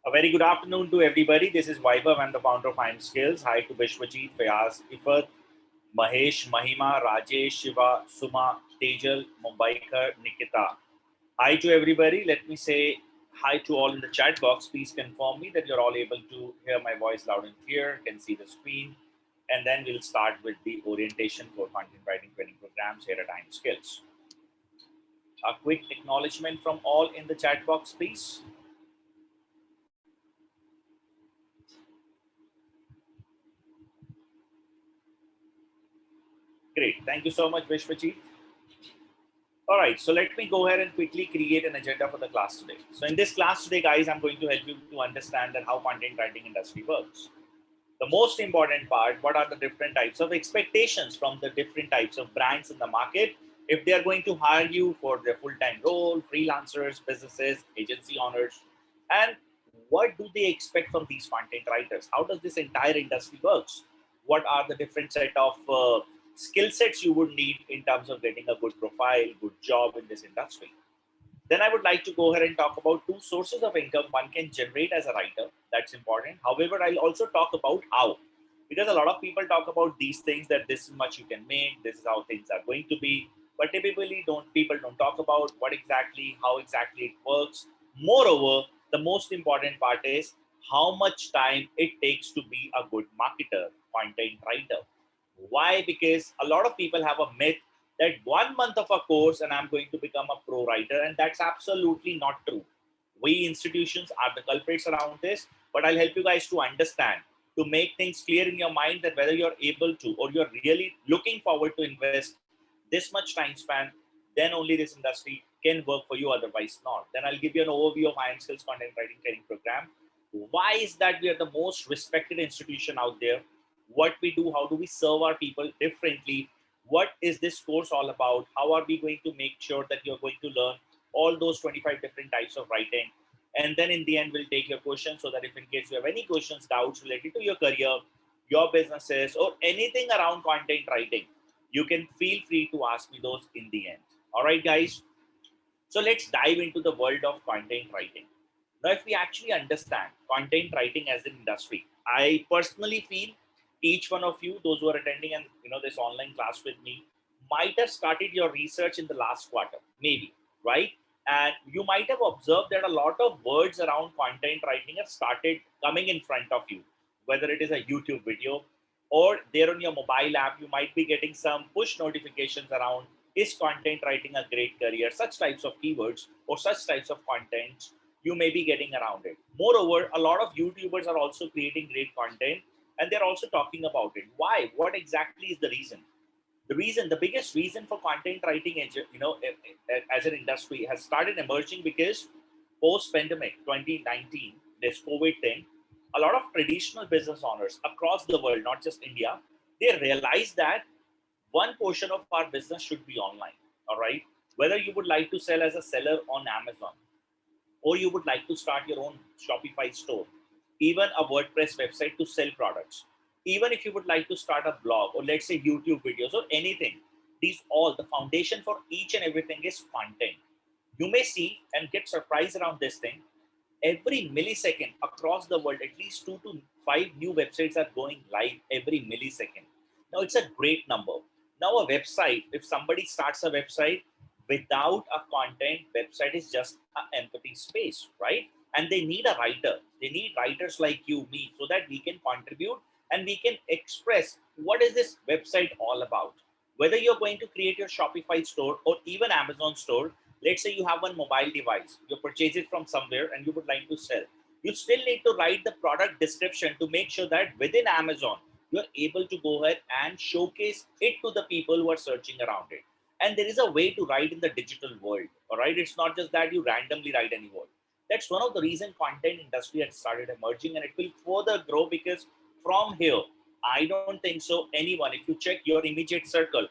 A very good afternoon to everybody. This is Vaibhav. I'm the founder of IIM Skills. Hi to Bishwajit, Fayaz, Ifat, Mahesh, Mahima, Rajesh, Shiva, Suma, Tejal, Mumbaikar, Nikita. Hi to everybody. Let me say hi to all in the chat box. Please confirm me that you're all able to hear my voice loud and clear, can see the screen, and then we'll start with the orientation for content writing training programs here at IIM Skills. A quick acknowledgement from all in the chat box, please. Great. Thank you so much, Vishwajit. All right, so let me go ahead and quickly create an agenda for the class today. So in this class today, guys, I'm going to help you to understand that how content writing industry works. The most important part, what are the different types of expectations from the different types of brands in the market if they are going to hire you for their full-time role, freelancers, businesses, agency owners, and what do they expect from these content writers? How does this entire industry works? What are the different set of skill sets you would need in terms of getting a good profile, good job in this industry? Then I would like to go ahead and talk about two sources of income one can generate as a writer. That's important. However, I'll also talk about how, because a lot of people talk about these things that this is much you can make, this is how things are going to be, but typically people don't talk about how exactly it works. Moreover, the most important part is how much time it takes to be a good marketer, content writer. Why? Because a lot of people have a myth that 1 month of a course and I'm going to become a pro writer, and that's absolutely not true. We institutions are the culprits around this, but I'll help you guys to understand, to make things clear in your mind that whether you're able to or you're really looking forward to invest this much time span, then only this industry can work for you, otherwise not. Then I'll give you an overview of IIM Skills Content Writing Training Program. Why is that we are the most respected institution out there? What we do, how do we serve our people differently? What is this course all about? How are we going to make sure that you're going to learn all those 25 different types of writing? And then in the end, we'll take your questions so that if in case you have any questions, doubts related to your career, your businesses, or anything around content writing, you can feel free to ask me those in the end. All right, guys. So let's dive into the world of content writing. Now, if we actually understand content writing as an industry, I personally feel each one of you, those who are attending and this online class with me, might have started your research in the last quarter, maybe, right? And you might have observed that a lot of words around content writing have started coming in front of you, whether it is a YouTube video or there on your mobile app, you might be getting some push notifications around is content writing a great career, such types of keywords or such types of content you may be getting around it. Moreover, a lot of YouTubers are also creating great content and they're also talking about it. Why? What exactly is the reason? The biggest reason for content writing, as an industry has started emerging because post-pandemic 2019, this COVID thing, a lot of traditional business owners across the world, not just India, they realized that one portion of our business should be online. All right. Whether you would like to sell as a seller on Amazon, or you would like to start your own Shopify store, even a WordPress website to sell products, even if you would like to start a blog or let's say YouTube videos or anything, these all the foundation for each and everything is content. You may see and get surprised around this thing. Every millisecond across the world, at least 2 to 5 new websites are going live every millisecond. Now it's a great number. Now a website, if somebody starts a website without a content, website is just an empty space, right? And they need a writer. They need writers like you, me, so that we can contribute and we can express what is this website all about. Whether you're going to create your Shopify store or even Amazon store, let's say you have one mobile device, you purchase it from somewhere and you would like to sell. You still need to write the product description to make sure that within Amazon, you're able to go ahead and showcase it to the people who are searching around it. And there is a way to write in the digital world. All right. It's not just that you randomly write any word. That's one of the reasons content industry has started emerging, and it will further grow because from here, I don't think so. Anyone, if you check your immediate circle,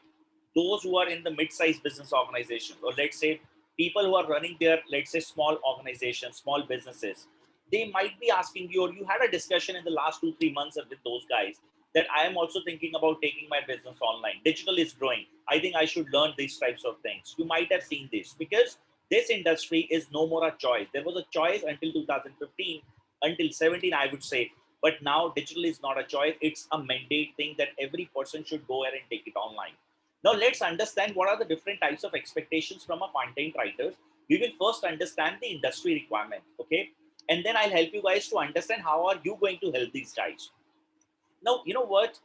those who are in the mid-sized business organization, or let's say people who are running their, let's say, small organizations, small businesses, they might be asking you, or you had a discussion in the last 2 3 months with those guys that I am also thinking about taking my business online. Digital is growing. I think I should learn these types of things. You might have seen this because this industry is no more a choice. There was a choice until 2015 until 17, I would say. But now digital is not a choice. It's a mandate thing that every person should go ahead and take it online. Now let's understand what are the different types of expectations from a content writer. We will first understand the industry requirement, okay? And then I'll help you guys to understand how are you going to help these guys. Now, you know what?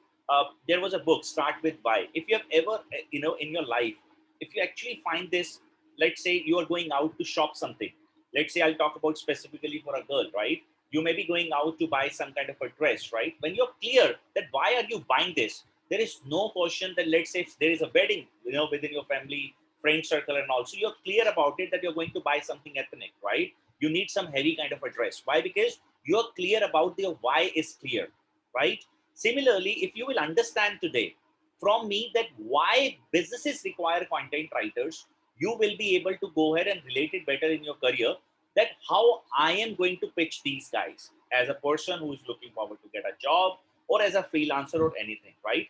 There was a book, Start With Why. If you have ever, in your life, if you actually find this, let's say you are going out to shop something. Let's say I'll talk about specifically for a girl, right? You may be going out to buy some kind of a dress, right? When you're clear that why are you buying this, there is no question that, let's say if there is a wedding, within your family, friend circle, and also you're clear about it that you're going to buy something ethnic, right? You need some heavy kind of a dress. Why? Because you're clear about the why is clear, right? Similarly, if you will understand today from me that why businesses require content writers, you will be able to go ahead and relate it better in your career, that how I am going to pitch these guys as a person who is looking forward to get a job or as a freelancer or anything, right?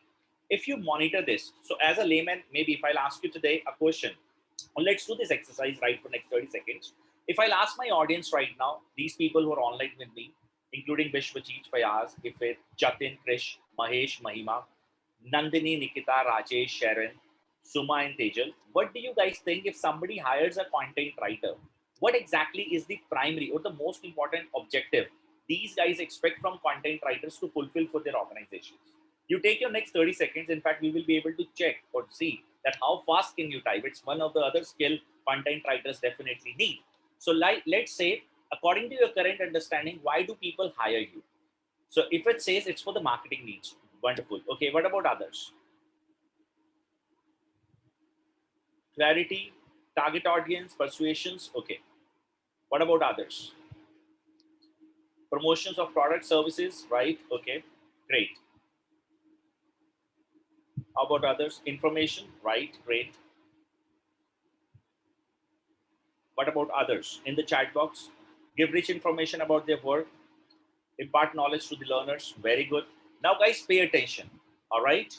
If you monitor this, so as a layman, maybe if I'll ask you today a question, well, let's do this exercise right for next 30 seconds. If I'll ask my audience right now, these people who are online with me, including Vishwajit, Fayaz, Ifit, Jatin, Krish, Mahesh, Mahima, Nandini, Nikita, Rajesh, Sharon, Suma, and Tejal, what do you guys think if somebody hires a content writer? What exactly is the primary or the most important objective these guys expect from content writers to fulfill for their organizations? You take your next 30 seconds. In fact, we will be able to check or see that how fast can you type. It's one of the other skill content writers definitely need. So let's say, according to your current understanding, why do people hire you? So if it says it's for the marketing needs, wonderful. Okay, what about others? Clarity, target audience, persuasions. Okay. What about others? Promotions of product services, right? Okay, great. How about others? Information, right? Great. What about others? In the chat box, give rich information about their work, impart knowledge to the learners. Very good. Now, guys, pay attention. All right.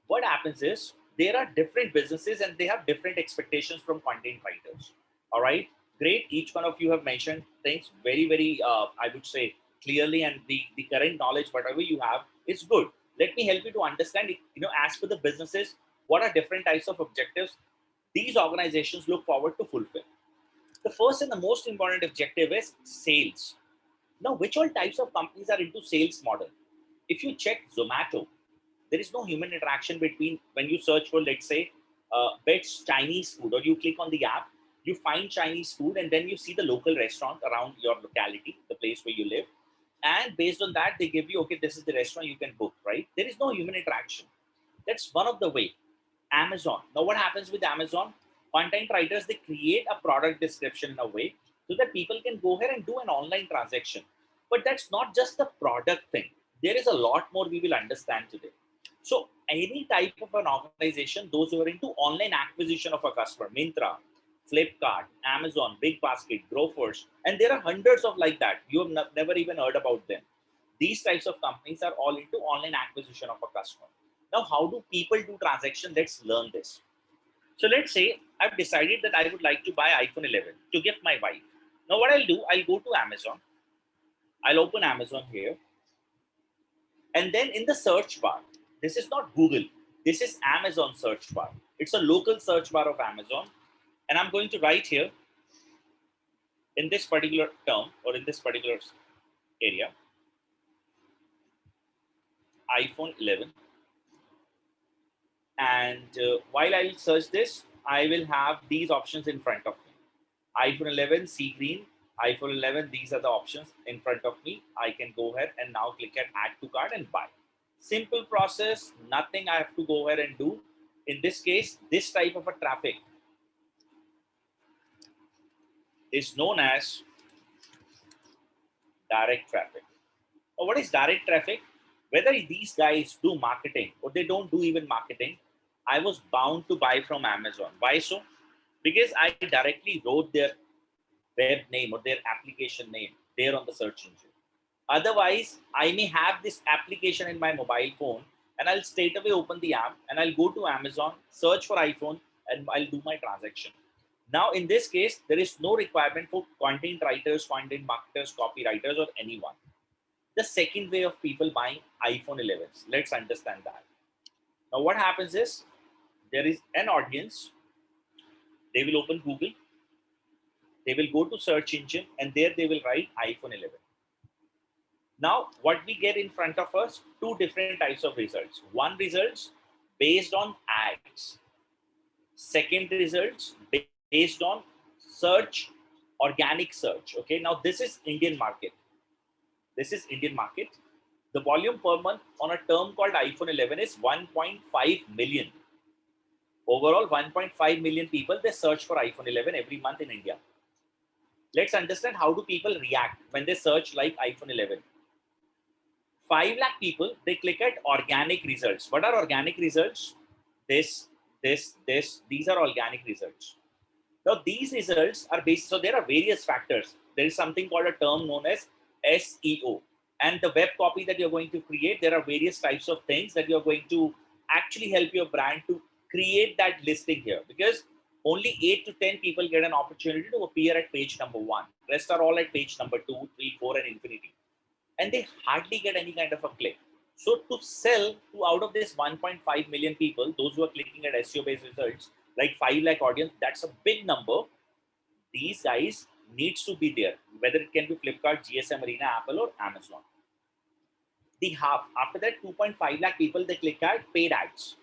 What happens is there are different businesses and they have different expectations from content writers. All right. Great. Each one of you have mentioned things very, very, I would say, clearly, and the current knowledge, whatever you have, is good. Let me help you to understand, as for the businesses, what are different types of objectives these organizations look forward to fulfill. The first and the most important objective is sales. Now, which all types of companies are into sales model? If you check Zomato, there is no human interaction between when you search for, let's say, best Chinese food, or you click on the app, you find Chinese food, and then you see the local restaurant around your locality, the place where you live. And based on that, they give you, okay, this is the restaurant you can book, right? There is no human interaction. That's one of the way. Amazon. Now, what happens with Amazon? Content writers, they create a product description in a way so that people can go ahead and do an online transaction. But that's not just the product thing. There is a lot more we will understand today. So any type of an organization, those who are into online acquisition of a customer, Myntra, Flipkart, Amazon, Big Basket, Grofers, and there are hundreds of like that. You have never even heard about them. These types of companies are all into online acquisition of a customer. Now, how do people do transaction? Let's learn this. So let's say I've decided that I would like to buy iPhone 11 to gift my wife. Now, what I'll do, I'll go to Amazon. I'll open Amazon here. And then in the search bar, this is not Google. This is Amazon search bar. It's a local search bar of Amazon. And I'm going to write here in this particular term or in this particular area, iPhone 11. And while I'll search this, I will have these options in front of me. iPhone 11, sea green, iPhone 11, these are the options in front of me. I can go ahead and now click at add to cart and buy. Simple process, nothing I have to go ahead and do. In this case, this type of a traffic is known as direct traffic. Now, what is direct traffic? Whether these guys do marketing or they don't do even marketing, I was bound to buy from Amazon. Why so? Because I directly wrote their web name or their application name there on the search engine. Otherwise, I may have this application in my mobile phone and I'll straight away open the app and I'll go to Amazon, search for iPhone, and I'll do my transaction. Now, in this case, there is no requirement for content writers, content marketers, copywriters, or anyone. The second way of people buying iPhone 11s. Let's understand that. Now, what happens is there is an audience. They will open Google. They will go to search engine, and there they will write iPhone 11. Now, what we get in front of us, two different types of results. One results based on ads. Second results based on search, organic search. Okay, now this is Indian market. This is Indian market. The volume per month on a term called iPhone 11 is 1.5 million. Overall, 1.5 million people, they search for iPhone 11 every month in India. Let's understand how do people react when they search like iPhone 11. 5 lakh people, they click at organic results. What are organic results? These are organic results. Now, these results are based, so there are various factors. There is something called a term known as SEO. And the web copy that you're going to create, there are various types of things that you're going to actually help your brand to create that listing here, because only 8 to 10 people get an opportunity to appear at page number 1. Rest are all at page number 2, 3, 4, and infinity. And they hardly get any kind of a click. So to sell to out of this 1.5 million people, those who are clicking at SEO based results, like 5 lakh audience, that's a big number. These guys needs to be there, whether it can be Flipkart, GSM Arena, Apple, or Amazon. The half, after that 2.5 lakh people, they click at paid ads.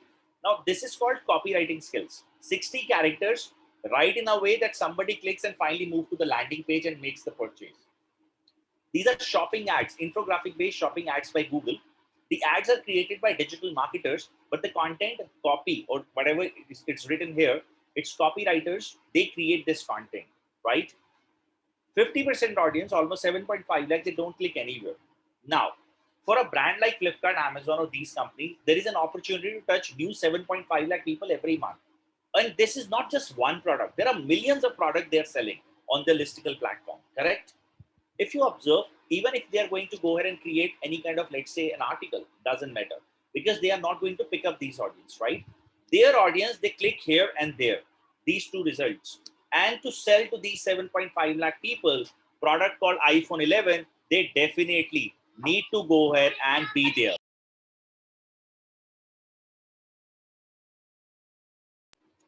Now this is called copywriting skills. 60 characters, write in a way that somebody clicks and finally move to the landing page and makes the purchase. These are shopping ads, infographic based shopping ads by Google. The ads are created by digital marketers, but the content copy or whatever it's written here, it's copywriters, they create this content, right? 50% audience, almost 7.5 lakh, they don't click anywhere. Now, for a brand like Flipkart, Amazon, or these companies, there is an opportunity to touch new 7.5 lakh people every month. And this is not just one product. There are millions of products they're selling on the listicle platform, correct? If you observe, even if they are going to go ahead and create any kind of, let's say, an article, doesn't matter, because they are not going to pick up these audience, right? Their audience, they click here and there, these two results. And to sell to these 7.5 lakh people, product called iPhone 11, they definitely need to go ahead and be there.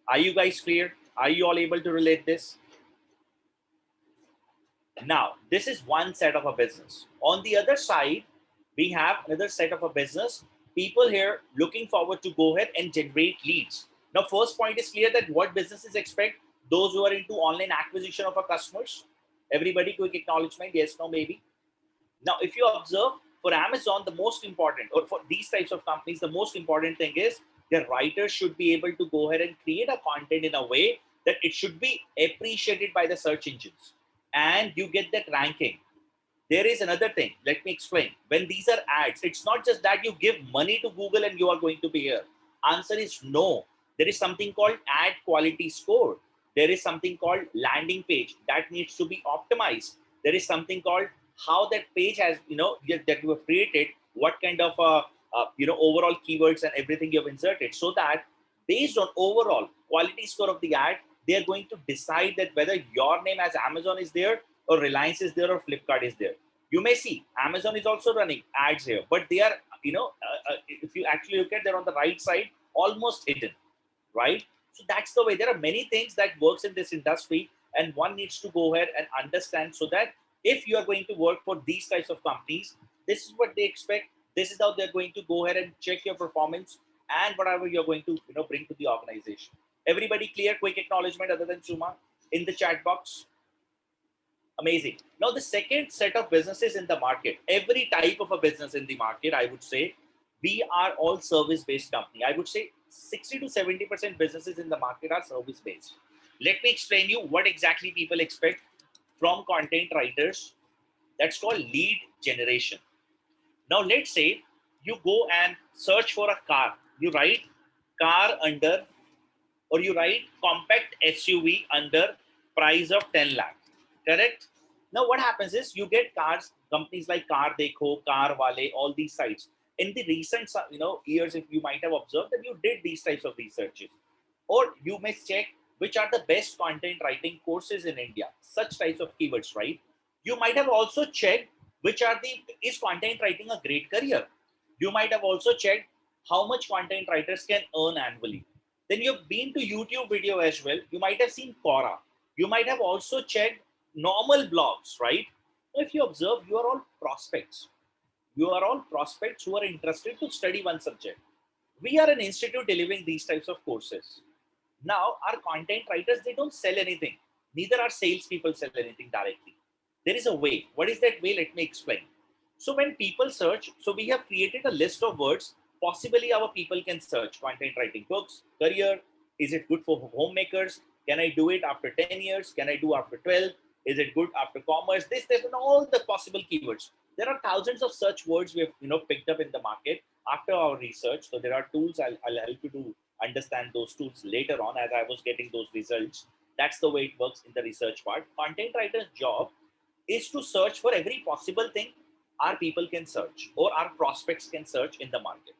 Are you guys clear? Are you all able to relate this? Now, this is one set of a business. On the other side, we have another set of a business. People here looking forward to go ahead and generate leads. Now, first point is clear that what businesses expect, those who are into online acquisition of our customers. Everybody, quick acknowledgement, yes, no, maybe. Now, if you observe, for Amazon, the most important, or for these types of companies, the most important thing is their writers should be able to go ahead and create a content in a way that it should be appreciated by the search engines. And you get that ranking. There is another thing. Let me explain. When these are ads, it's not just that you give money to Google and you are going to be here. Answer is no. There is something called ad quality score. There is something called landing page that needs to be optimized. There is something called how that page has, that you have created, what kind of, overall keywords and everything you have inserted, so that based on overall quality score of the ad, they are going to decide that whether your name as Amazon is there, or Reliance is there, or Flipkart is there. You may see Amazon is also running ads here, but they are, if you actually look at, they're on the right side, almost hidden, right? So that's the way. There are many things that works in this industry, and one needs to go ahead and understand, so that if you are going to work for these types of companies, this is what they expect. This is how they're going to go ahead and check your performance and whatever you're going to bring to the organization. Everybody clear? Quick acknowledgement other than Suma in the chat box. Amazing. Now, the second set of businesses in the market, every type of a business in the market, I would say, we are all service-based company. I would say 60 to 70% businesses in the market are service-based. Let me explain you what exactly people expect from content writers. That's called lead generation. Now, let's say you go and search for a car. You write car under, or you write compact SUV under price of 10 lakh. Correct? Now, what happens is you get cars, companies like Car Dekho, Car Wale, all these sites. In the recent years, if you might have observed that you did these types of researches, or you may check which are the best content writing courses in India, such types of keywords, right? You might have also checked which are the, is content writing a great career? You might have also checked how much content writers can earn annually. Then you've been to YouTube video as well. You might have seen Quora. You might have also checked normal blogs, right? If you observe, you are all prospects. You are all prospects who are interested to study one subject. We are an institute delivering these types of courses. Now, our content writers, they don't sell anything. Neither are salespeople sell anything directly. There is a way. What is that way? Let me explain. So when people search, so we have created a list of words. Possibly our people can search content writing books, career. Is it good for homemakers? Can I do it after 10 years? Can I do after 12? Is it good after commerce? This and all the possible keywords. There are thousands of such words we have picked up in the market after our research. So there are tools. I'll help you to understand those tools later on as I was getting those results. That's the way it works in the research part. Content writer's job is to search for every possible thing our people can search or our prospects can search in the market.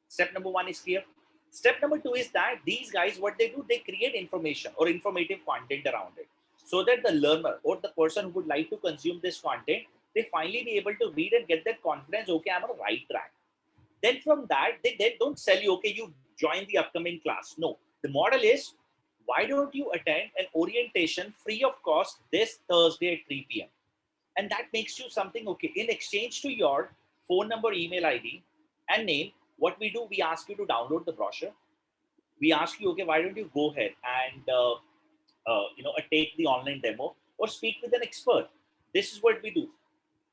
Step number one is clear. Step number two is that these guys, what they do, they create information or informative content around it so that the learner or the person who would like to consume this content, they finally be able to read and get that confidence, okay, I'm on the right track. Then from that, they don't sell you, okay, you join the upcoming class. No, the model is, why don't you attend an orientation free of cost this Thursday at 3 p.m. And that makes you something, okay, in exchange to your phone number, email ID and name. What we do, we ask you to download the brochure. We ask you, okay, why don't you go ahead and take the online demo or speak with an expert. This is what we do.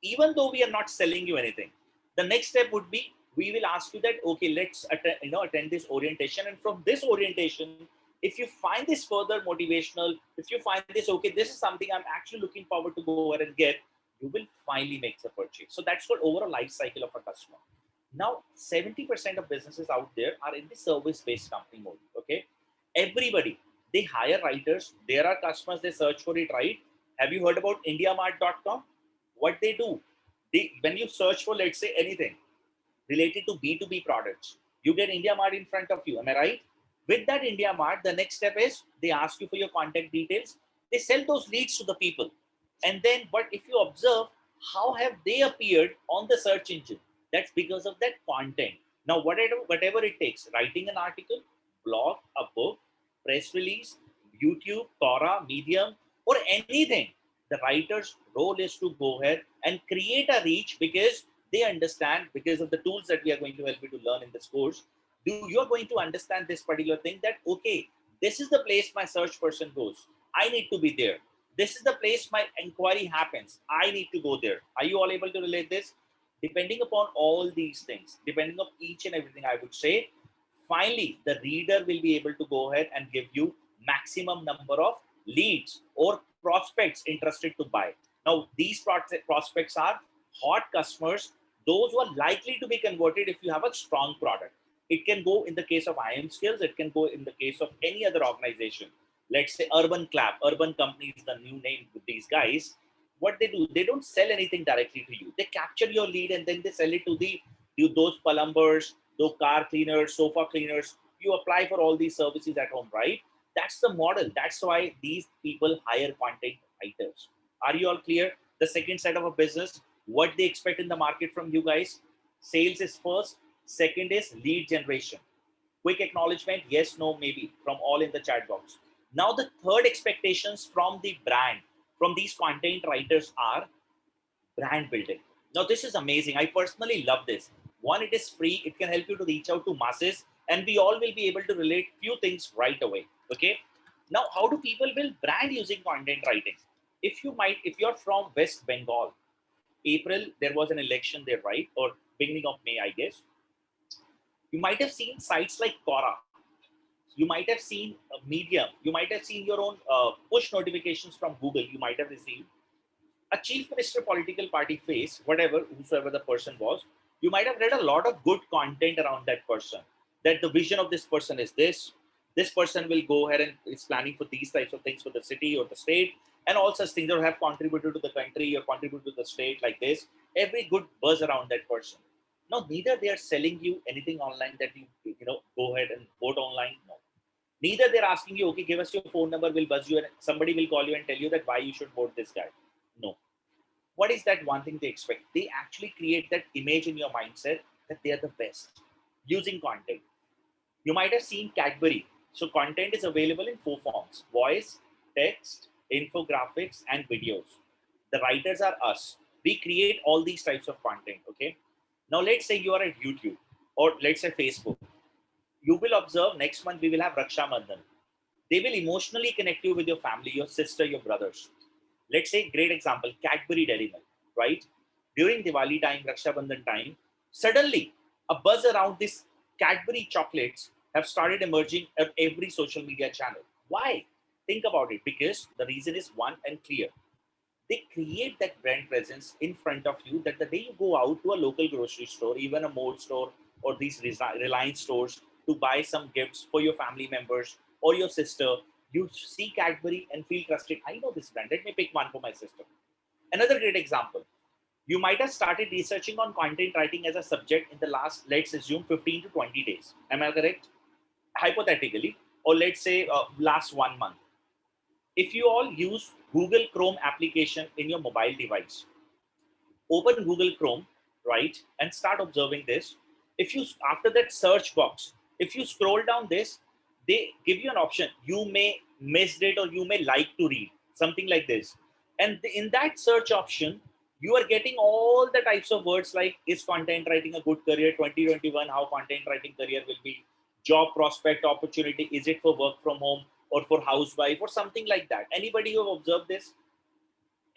Even though we are not selling you anything, the next step would be, we will ask you that, okay, let's attend this orientation, and from this orientation, if you find this further motivational, if you find this, okay, this is something I'm actually looking forward to go ahead and get, you will finally make the purchase. So that's called overall life cycle of a customer. Now 70% of businesses out there are in the service based company mode. Okay, everybody, they hire writers, there are customers, they search for it, right? Have you heard about indiamart.com? What they do, when you search for, let's say, anything related to B2B products, you get IndiaMart in front of you. Am I right? With that IndiaMart, the next step is they ask you for your contact details. They sell those leads to the people. And then, but if you observe, how have they appeared on the search engine? That's because of that content. Now, whatever it takes, writing an article, blog, a book, press release, YouTube, Quora, Medium, or anything, the writer's role is to go ahead and create a reach, because they understand, because of the tools that we are going to help you to learn in this course, you're going to understand this particular thing, that, okay, this is the place my search person goes. I need to be there. This is the place my inquiry happens. I need to go there. Are you all able to relate this? Depending upon all these things, depending on each and everything, I would say, finally, the reader will be able to go ahead and give you maximum number of leads or prospects interested to buy. Now, these prospects are hot customers, those who are likely to be converted if you have a strong product. It can go in the case of IIM Skills, it can go in the case of any other organization. Let's say Urban Clap, Urban Company is the new name with these guys. What they do, they don't sell anything directly to you. They capture your lead and then they sell it to those plumbers, those car cleaners, sofa cleaners. You apply for all these services at home, right? That's the model. That's why these people hire content writers. Are you all clear? The second side of a business, what they expect in the market from you guys. Sales is first. Second is lead generation. Quick acknowledgement, yes, no, maybe, from all in the chat box. Now the third expectations from the brand, from these content writers, are brand building. Now this is amazing. I personally love this. One, it is free. It can help you to reach out to masses, and we all will be able to relate few things right away. Okay. Now, how do people build brand using content writing? If you're from West Bengal, April, there was an election there, right? Or beginning of May, I guess. You might have seen sites like Quora. You might have seen Medium. You might have seen your own push notifications from Google. You might have received a chief minister political party face, whatever, whosoever the person was. You might have read a lot of good content around that person, that the vision of this person is this person will go ahead and is planning for these types of things for the city or the state, and all such things, or have contributed to the country or contributed to the state, like this. Every good buzz around that person. Now, neither they are selling you anything online that you go ahead and vote online. No. Neither they're asking you, okay, give us your phone number, we'll buzz you, and somebody will call you and tell you that why you should vote this guy. No. What is that one thing they expect? They actually create that image in your mindset that they are the best using content. You might have seen Cadbury. So content is available in 4 forms: voice, text, infographics, and videos. The writers are us. We create all these types of content. Okay. Now let's say you are at YouTube or let's say Facebook. You will observe next month we will have Raksha Bandhan. They will emotionally connect you with your family, your sister, your brothers. Let's say, great example, Cadbury Dairy Milk, right? During Diwali time, Raksha Bandhan time, suddenly a buzz around this Cadbury chocolates have started emerging at every social media channel. Why? Think about it. Because the reason is one and clear. They create that brand presence in front of you that the day you go out to a local grocery store, even a mall store or these Reliance stores to buy some gifts for your family members or your sister, you see Cadbury and feel trusted. I know this brand. Let me pick one for my sister. Another great example. You might have started researching on content writing as a subject in the last, let's assume, 15 to 20 days. Am I correct? Hypothetically, or let's say last 1 month. If you all use Google Chrome application in your mobile device, open Google Chrome, right, and start observing this. If you, after that search box, if you scroll down this, they give you an option. You may missed it or you may like to read something like this. And in that search option, you are getting all the types of words like is content writing a good career 2021, how content writing career will be, job prospect opportunity, is it for work from home or for housewife or something like that. Anybody who have observed this?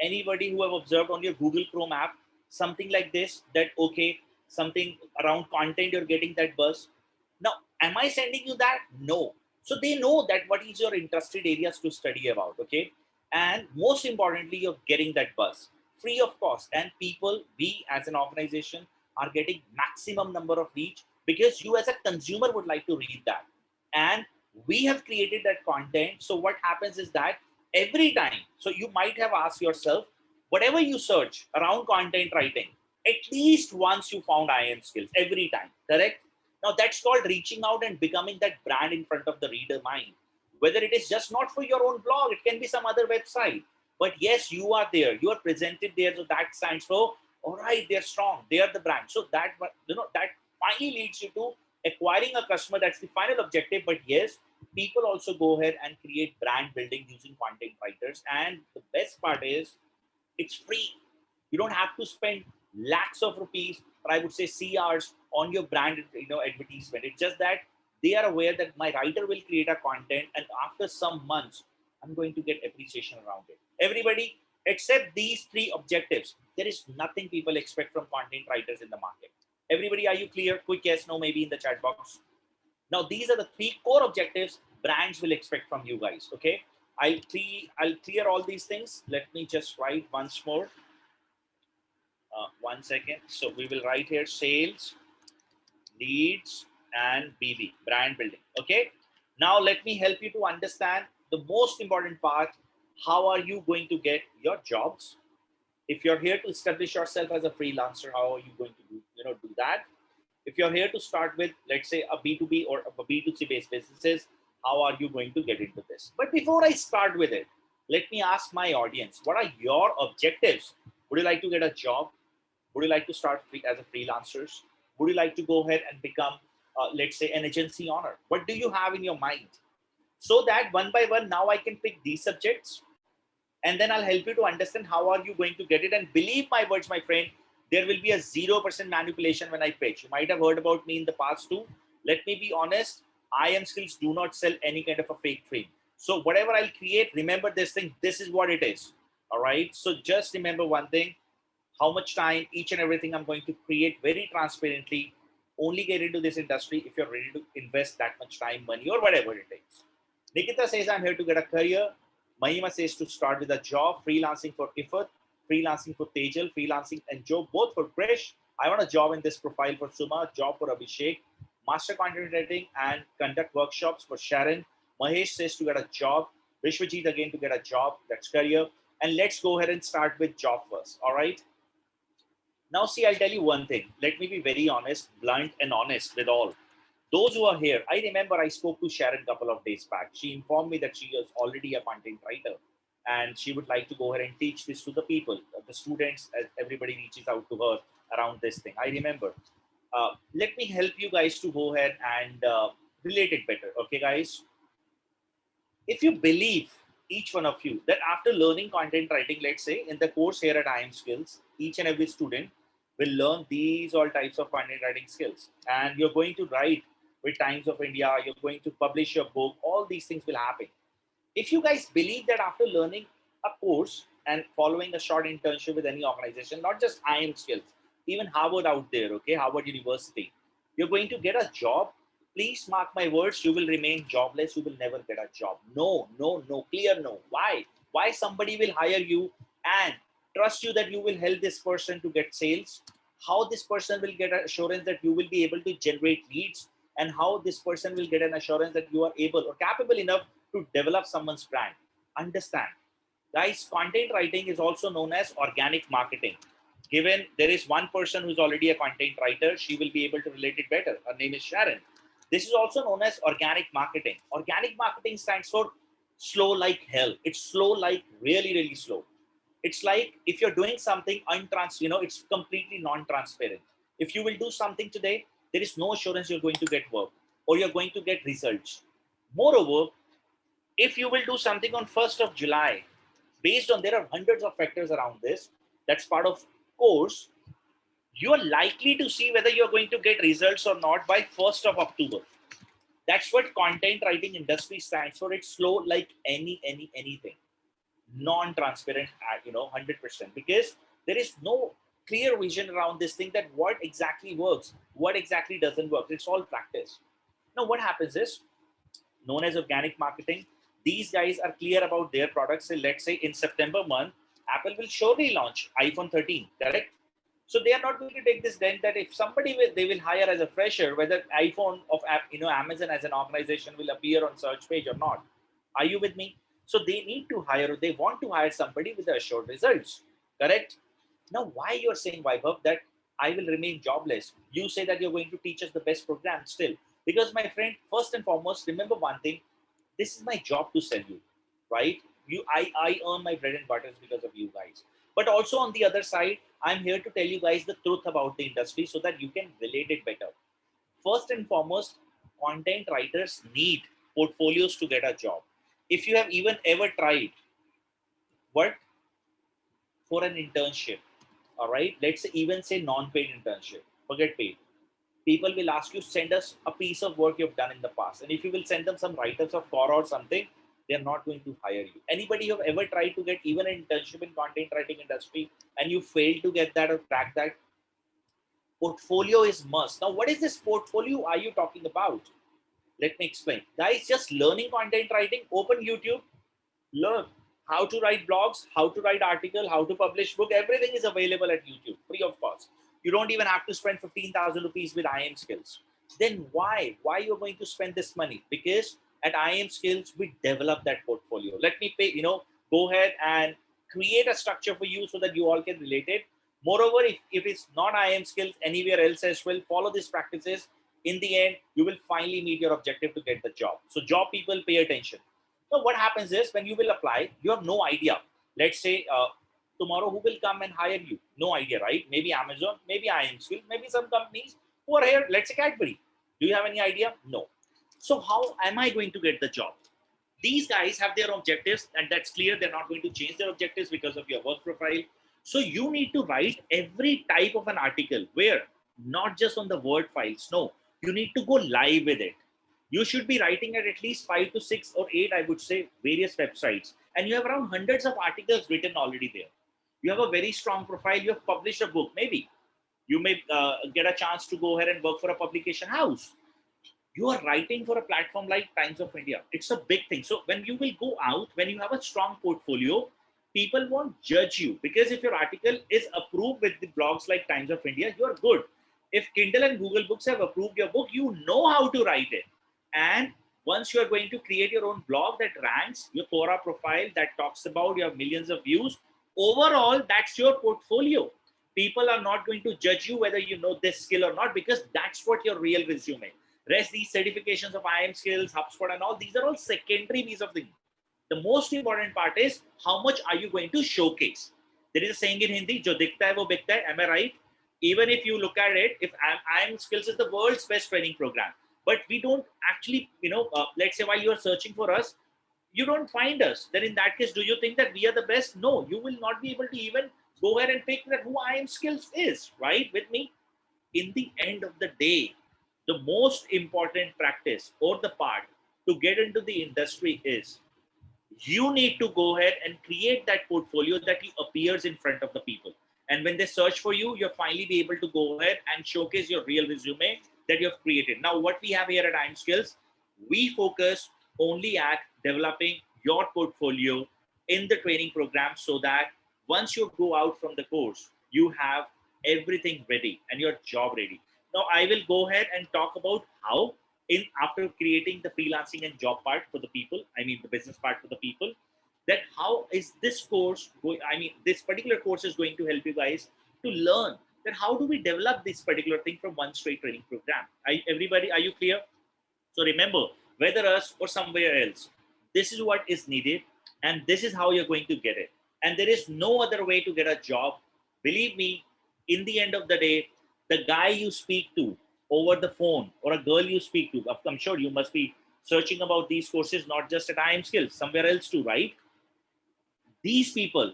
Anybody who have observed on your Google Chrome app something like this, that okay, something around content you're getting that buzz? Now, am I sending you that? No. So they know that what is your interested areas to study about. Okay. And most importantly, you're getting that buzz free of cost, and people, we as an organization, are getting maximum number of reach because you as a consumer would like to read that. And we have created that content. So what happens is that every time, so you might have asked yourself, whatever you search around content writing, at least once you found IIM skills every time, correct? Now that's called reaching out and becoming that brand in front of the reader mind. Whether it is just not for your own blog, it can be some other website, but yes, you are there, you are presented there, so that stands for, all right, they're strong, they are the brand. So that, that finally leads you to acquiring a customer. That's the final objective. But yes, people also go ahead and create brand building using content writers. And the best part is it's free. You don't have to spend lakhs of rupees, or I would say CRs on your brand, advertisement. It's just that they are aware that my writer will create a content, and after some months, I'm going to get appreciation around it. Everybody, except these three objectives, there is nothing people expect from content writers in the market. Everybody, are you clear? Quick yes, no, maybe in the chat box. Now, these are the three core objectives brands will expect from you guys. Okay, I'll clear all these things. Let me just write once more. 1 second. So we will write here sales, leads, and BB, brand building. Okay. Now let me help you to understand the most important part. How are you going to get your jobs? If you're here to establish yourself as a freelancer, how are you going to do that? If you're here to start with, let's say, a B2B or a B2C based businesses, how are you going to get into this? But before I start with it, let me ask my audience, what are your objectives? Would you like to get a job? Would you like to start as a freelancer? Would you like to go ahead and become, let's say, an agency owner? What do you have in your mind? So that one by one, now I can pick these subjects, and then I'll help you to understand how are you going to get it. And believe my words, my friend, there will be a 0% manipulation when I pitch. You might have heard about me in the past too. Let me be honest, IIM skills do not sell any kind of a fake dream. So whatever I'll create, remember this thing, this is what it is. All right. So just remember one thing, how much time, each and everything I'm going to create very transparently. Only get into this industry if you're ready to invest that much time, money, or whatever it takes. Nikita says, I'm here to get a career. Mahima says to start with a job, freelancing for Ifat, freelancing for Tejal, freelancing and Joe, both for Krish. I want a job in this profile for Suma, job for Abhishek, master content writing and conduct workshops for Sharon. Mahesh says to get a job. Vishwajit again to get a job, that's career. And let's go ahead and start with job first, all right? Now, see, I'll tell you one thing. Let me be very honest, blunt and honest with all. Those who are here, I remember I spoke to Sharon a couple of days back. She informed me that she is already a content writer and she would like to go ahead and teach this to the people, the students, as everybody reaches out to her around this thing. I remember. Let me help you guys to go ahead and relate it better. Okay, guys? If you believe, each one of you, that after learning content writing, let's say in the course here at IIM Skills, each and every student will learn these all types of content writing skills. And you're going to write with Times of India, you're going to publish your book, all these things will happen. If you guys believe that after learning a course and following a short internship with any organization, not just IIM Skills, even Harvard out there, okay, Harvard University, you're going to get a job, please mark my words, you will remain jobless, you will never get a job. No, no, no, clear no. Why somebody will hire you and trust you that you will help this person to get sales? How this person will get assurance that you will be able to generate leads, and how this person will get an assurance that you are able or capable enough to develop someone's brand? Understand, guys, content writing is also known as organic marketing. Given there is one person who's already a content writer, she will be able to relate it better. Her name is Sharon. This is also known as organic marketing. Organic marketing stands for slow like hell. It's slow like really, really slow. It's like if you're doing something it's completely non-transparent. If you will do something today, there is no assurance you're going to get work or you're going to get results. Moreover, if you will do something on 1st of July, based on there are hundreds of factors around this, that's part of course, you are likely to see whether you're going to get results or not by 1st of October. That's what content writing industry stands for. It's slow like anything, non-transparent, 100%, because there is no clear vision around this thing that what exactly works, what exactly doesn't work. It's all practice. Now, what happens is, known as organic marketing, these guys are clear about their products. So let's say in September month, Apple will surely launch iPhone 13, correct? So they are not going to take this dent that if somebody they will hire as a fresher, whether iPhone of Amazon as an organization will appear on search page or not. Are you with me? So they need to hire, they want to hire somebody with the assured results, correct? Now, why you're saying, Vaibhav, that I will remain jobless? You say that you're going to teach us the best program still. Because my friend, first and foremost, remember one thing, this is my job to sell you, right? I earn my bread and butters because of you guys. But also on the other side, I'm here to tell you guys the truth about the industry so that you can relate it better. First and foremost, content writers need portfolios to get a job. If you have even ever tried work for an internship, all right, let's even say non-paid internship, forget paid. People will ask you, send us a piece of work you've done in the past. And if you will send them some write-ups of core or something, they're not going to hire you. Anybody who have ever tried to get even an internship in content writing industry and you fail to get that or crack that, portfolio is must. Now, what is this portfolio are you talking about? Let me explain. Guys, just learning content writing, open YouTube, learn how to write blogs, how to write article, how to publish book. Everything is available at YouTube, free of cost. You don't even have to spend 15,000 rupees with IIM Skills. Then why you're going to spend this money? Because at IIM Skills, we develop that portfolio. Let me pay, go ahead and create a structure for you so that you all can relate it. Moreover, if it's not IIM Skills, anywhere else as well, follow these practices. In the end, you will finally meet your objective to get the job. So job people, pay attention. So what happens is when you will apply, you have no idea. Let's say tomorrow who will come and hire you? No idea, right? Maybe Amazon, maybe IIM Skill, maybe some companies who are here, let's say Cadbury. Do you have any idea? No. So how am I going to get the job? These guys have their objectives and that's clear. They're not going to change their objectives because of your work profile. So you need to write every type of an article where not just on the word files. No, you need to go live with it. You should be writing at least 5 to 6 or 8, I would say, various websites. And you have around hundreds of articles written already there. You have a very strong profile. You have published a book. Maybe you may get a chance to go ahead and work for a publication house. You are writing for a platform like Times of India. It's a big thing. So when you will go out, when you have a strong portfolio, people won't judge you because if your article is approved with the blogs like Times of India, you're good. If Kindle and Google Books have approved your book, you know how to write it. And once you are going to create your own blog that ranks, your Quora profile that talks about your millions of views, overall, that's your portfolio. People are not going to judge you whether you know this skill or not because that's what your real resume. Rest these certifications of IIM skills, HubSpot and all, these are all secondary piece of things. The most important part is how much are you going to showcase. There is a saying in Hindi, jo dikhta hai wo bikta hai. Am I right? Even if you look at it, if IIM skills is the world's best training program, but we don't actually, let's say while you are searching for us, you don't find us. Then in that case, do you think that we are the best? No, you will not be able to even go ahead and pick that who IIM skills is, right? With me. In the end of the day, the most important practice or the part to get into the industry is you need to go ahead and create that portfolio that you appears in front of the people. And when they search for you, you'll finally be able to go ahead and showcase your real resume that you have created. Now, what we have here at IIM Skills, we focus only at developing your portfolio in the training program so that once you go out from the course, you have everything ready and your job ready. Now, I will go ahead and talk about how in after creating the freelancing and job part for the people, I mean the business part for the people, that how is this course going, I mean this particular course is going to help you guys to learn that how do we develop this particular thing from one straight training program. Everybody, are you clear? So remember, whether us or somewhere else, this is what is needed and this is how you're going to get it. And there is no other way to get a job. Believe me, in the end of the day, the guy you speak to over the phone or a girl you speak to, I'm sure you must be searching about these courses, not just at IIM Skills, somewhere else too, right? These people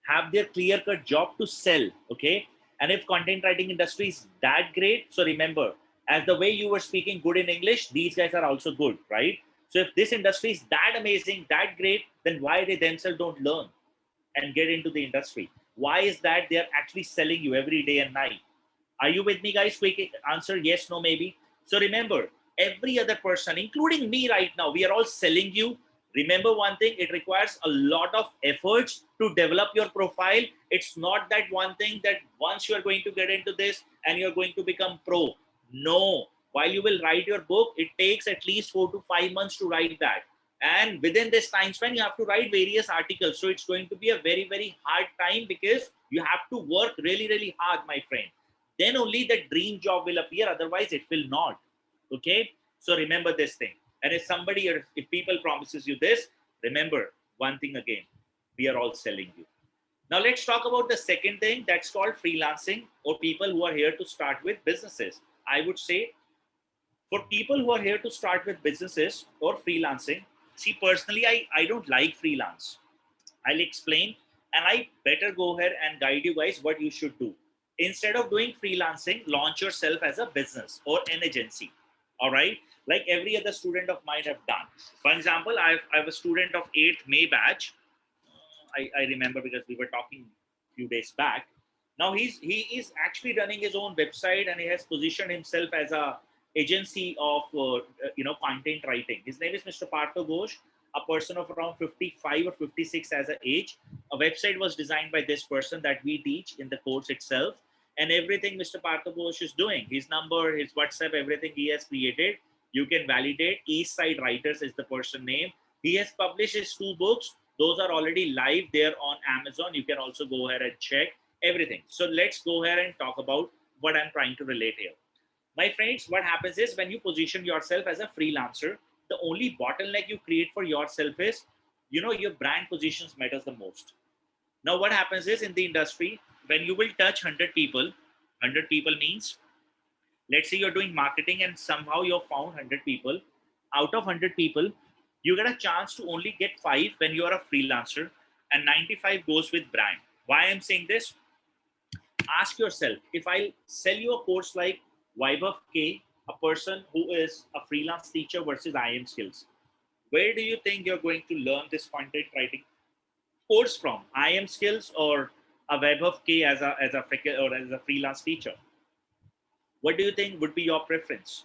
have their clear-cut job to sell, okay? And if content writing industry is that great, so remember, as the way you were speaking good in English, these guys are also good, right? So if this industry is that amazing, that great, then why they themselves don't learn and get into the industry? Why is that they're actually selling you every day and night? Are you with me, guys? Quick answer, yes, no, maybe. So remember, every other person, including me right now, we are all selling you. Remember one thing, it requires a lot of efforts to develop your profile. It's not that one thing that once you are going to get into this and you're going to become pro. No, while you will write your book, it takes at least 4 to 5 months to write that. And within this time span, you have to write various articles. So it's going to be a very, very hard time because you have to work really, really hard, my friend. Then only the dream job will appear. Otherwise, it will not. Okay. So remember this thing. And if somebody or if people promises you this, remember one thing again, we are all selling you. Now let's talk about the second thing that's called freelancing or people who are here to start with businesses. I would say for people who are here to start with businesses or freelancing, see personally, I don't like freelance. I'll explain and I better go ahead and guide you guys what you should do. Instead of doing freelancing, launch yourself as a business or an agency. All right. Like every other student of mine have done. For example, I have a student of 8th May batch. I remember because we were talking a few days back. Now he is actually running his own website and he has positioned himself as a agency of content writing. His name is Mr. Partho Ghosh, a person of around 55 or 56 as an age. A website was designed by this person that we teach in the course itself, and everything Mr. Partho Ghosh is doing, his number, his WhatsApp, everything he has created. You can validate. East Side Writers is the person name. He has published his 2 books. Those are already live there on Amazon. You can also go ahead and check everything. So let's go ahead and talk about what I'm trying to relate here. My friends, what happens is when you position yourself as a freelancer, the only bottleneck you create for yourself is, your brand positions matters the most. Now, what happens is in the industry, when you will touch 100 people, 100 people means, let's say you're doing marketing and somehow you've found 100 people. Out of 100 people, you get a chance to only get 5 when you are a freelancer and 95 goes with brand. Why I'm saying this? Ask yourself, if I sell you a course like Vaibhav K, a person who is a freelance teacher versus IIM skills, where do you think you're going to learn this content writing course from? IIM skills or a Vaibhav K as a freelance teacher? What do you think would be your preference?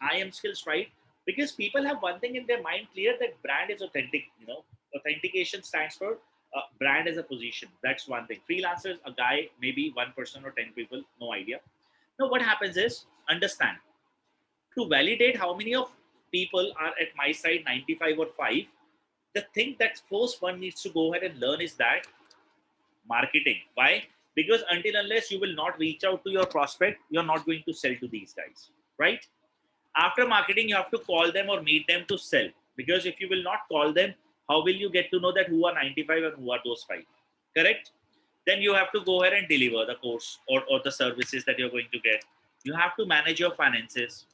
IIM skills, right? Because people have one thing in their mind clear that brand is authentic. Authentication stands for brand as a position. That's one thing. Freelancers, a guy, maybe one person or 10 people, no idea. Now, what happens is, understand, to validate how many of people are at my side, 95 or 5, the thing that first one needs to go ahead and learn is that marketing. Why? Because until unless you will not reach out to your prospect, you're not going to sell to these guys, right? After marketing, you have to call them or meet them to sell. Because if you will not call them, how will you get to know that who are 95 and who are those 5? Correct? Then you have to go ahead and deliver the course or the services that you're going to get. You have to manage your finances.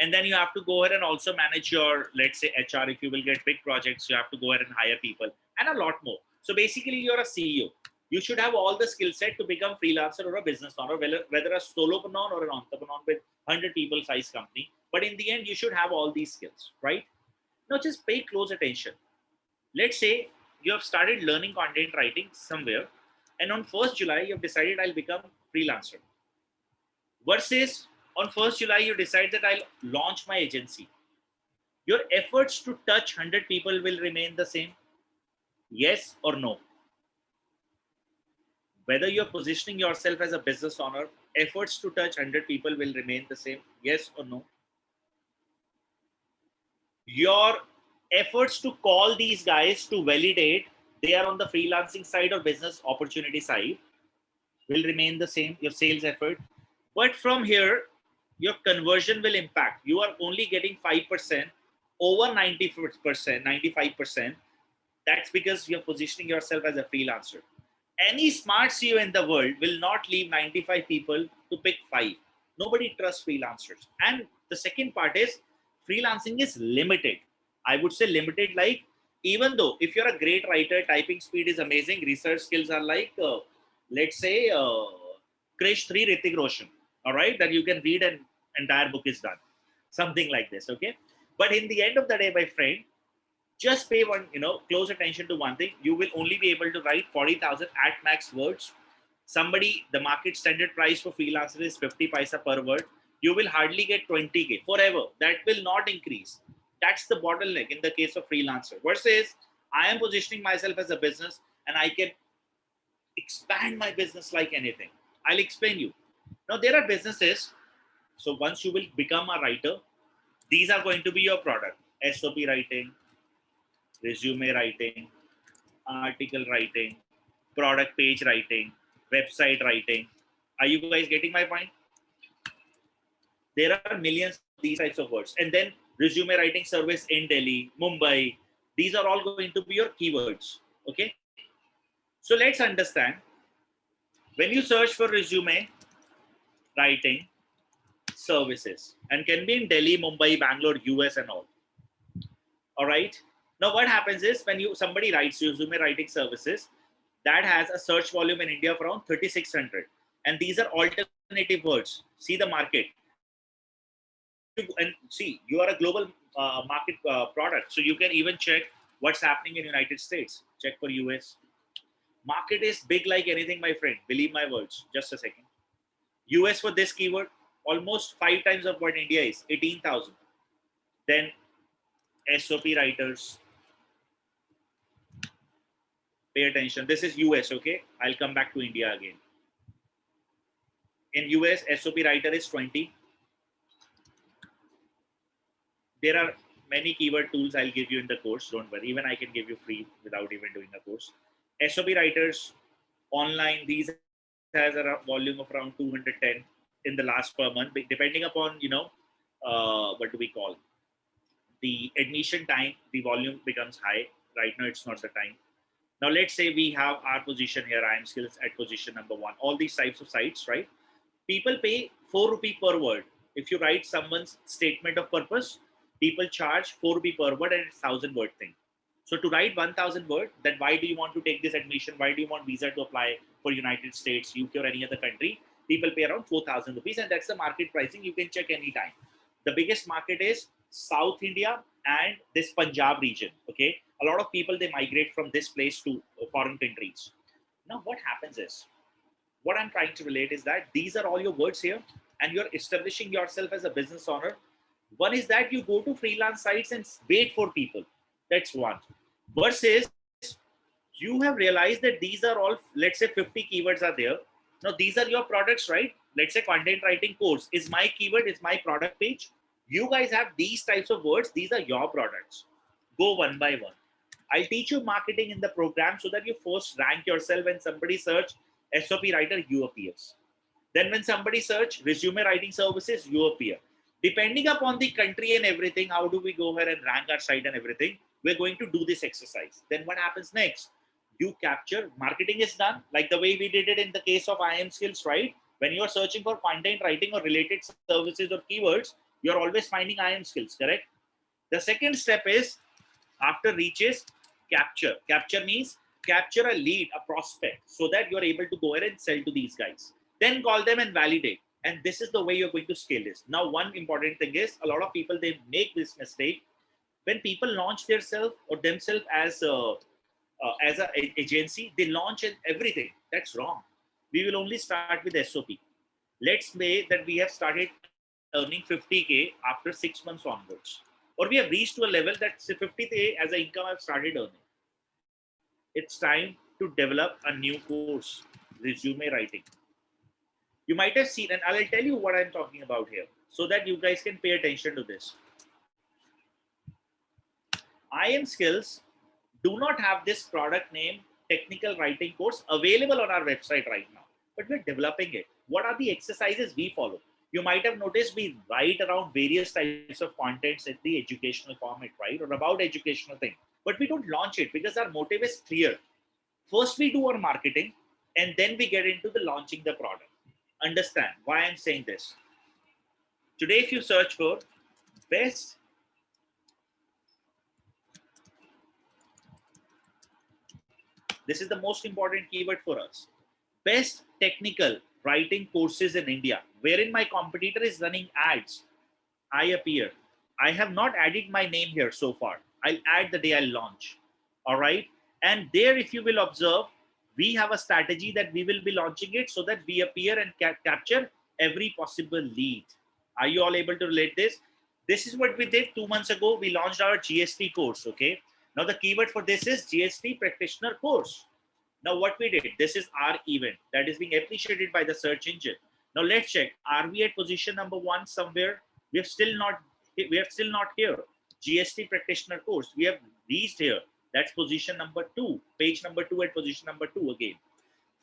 And then you have to go ahead and also manage your, let's say, HR. If you will get big projects, you have to go ahead and hire people and a lot more. So basically, you're a CEO. You should have all the skill set to become freelancer or a business owner, whether a solopreneur or an entrepreneur with 100 people size company. But in the end, you should have all these skills, right? Now, just pay close attention. Let's say you have started learning content writing somewhere, and on 1st July, you've decided I'll become freelancer. Versus on 1st July, you decide that I'll launch my agency. Your efforts to touch 100 people will remain the same? Yes or no? Whether you're positioning yourself as a business owner, efforts to touch 100 people will remain the same? Yes or no? Your efforts to call these guys to validate they are on the freelancing side or business opportunity side will remain the same, your sales effort. But from here, your conversion will impact. You are only getting 5% over 90%, 95%. That's because you're positioning yourself as a freelancer. Any smart CEO in the world will not leave 95 people to pick 5. Nobody trusts freelancers. And the second part is freelancing is limited. I would say limited, like, even though if you're a great writer, typing speed is amazing, research skills are like, let's say, Krish 3 Ritik Roshan, all right, that you can read an entire book is done. Something like this, okay? But in the end of the day, my friend, just pay one, close attention to one thing. You will only be able to write 40,000 at max words. The market standard price for freelancer is 50 paisa per word. You will hardly get 20K forever. That will not increase. That's the bottleneck in the case of freelancer. Versus, I am positioning myself as a business and I can expand my business like anything. I'll explain you. Now, there are businesses. So once you will become a writer, these are going to be your product. SOP writing, resume writing, article writing, product page writing, website writing. Are you guys getting my point? There are millions of these types of words. And then resume writing service in Delhi, Mumbai. These are all going to be your keywords. Okay. So let's understand. When you search for resume writing services, and can be in Delhi, Mumbai, Bangalore, US, and all. All right. Now, what happens is when somebody writes resume writing services, that has a search volume in India of around 3,600, and these are alternative words. See the market, and see you are a global market product, so you can even check what's happening in United States. Check for US. Market is big like anything, my friend. Believe my words. Just a second. US for this keyword, almost 5 times of what India is, 18,000. Then SOP writers. Pay attention. This is US, okay? I'll come back to India again. In US, SOP writer is 20. There are many keyword tools I'll give you in the course. Don't worry. Even I can give you free without even doing a course. SOP writers online, these has a volume of around 210 in the last per month, depending upon, what do we call? The admission time, the volume becomes high. Right now, it's not the time. Now, let's say we have our position here. IIM skills at position number 1. All these types of sites, right? People pay 4 rupee per word. If you write someone's statement of purpose, people charge 4 rupee per word, and it's 1,000 word thing. So to write 1,000 word, then why do you want to take this admission? Why do you want visa to apply for United States, UK, or any other country? People pay around 4,000 rupees, and that's the market pricing. You can check anytime. The biggest market is South India and this Punjab region. Okay, a lot of people, they migrate from this place to foreign countries. Now, what happens is, what I'm trying to relate is that these are all your words here, and you're establishing yourself as a business owner. One is that you go to freelance sites and wait for people. That's one. Versus you have realized that these are all, let's say 50 keywords are there. Now, these are your products, right? Let's say content writing course is my keyword, is my product page. You guys have these types of words. These are your products. Go one by one. I'll teach you marketing in the program so that you first rank yourself. When somebody search SOP writer, you appears. Then when somebody search resume writing services, you appear. Depending upon the country and everything, how do we go ahead and rank our site and everything? We're going to do this exercise. Then what happens next? You capture, marketing is done, like the way we did it in the case of IIM skills, right? When you're searching for content writing or related services or keywords, you're always finding IIM skills, correct? The second step is, after reaches, capture. Capture means capture a lead, a prospect, so that you're able to go ahead and sell to these guys. Then call them and validate. And this is the way you're going to scale this. Now, one important thing is, a lot of people, they make this mistake. When people launch themselves as an agency, they launch everything. That's wrong. We will only start with SOP. Let's say that we have started earning 50K after 6 months onwards, or we have reached to a level that 50K as an income I've started earning. It's time to develop a new course, resume writing. You might have seen, and I'll tell you what I'm talking about here so that you guys can pay attention to this. IIM skills do not have this product name technical writing course available on our website right now, but we're developing it. What are the exercises we follow? You might have noticed we write around various types of contents in the educational format, right? Or about educational thing, but we don't launch it because our motive is clear. First, we do our marketing and then we get into the launching the product. Understand why I'm saying this. Today, if you search for best this is the most important keyword for us. Best technical writing courses in India, wherein my competitor is running ads. I appear. I have not added my name here so far. I'll add the day I launch. All right. And there, if you will observe, we have a strategy that we will be launching it so that we appear and capture every possible lead. Are you all able to relate this? This is what we did 2 months ago. We launched our GST course. Okay. Now the keyword for this is GST practitioner course. Now what we did, this is our event that is being appreciated by the search engine. Now let's check. Are we at position number 1 somewhere? We are still not here. GST practitioner course. We have reached here. That's position number 2. Page number 2 at position number 2 again.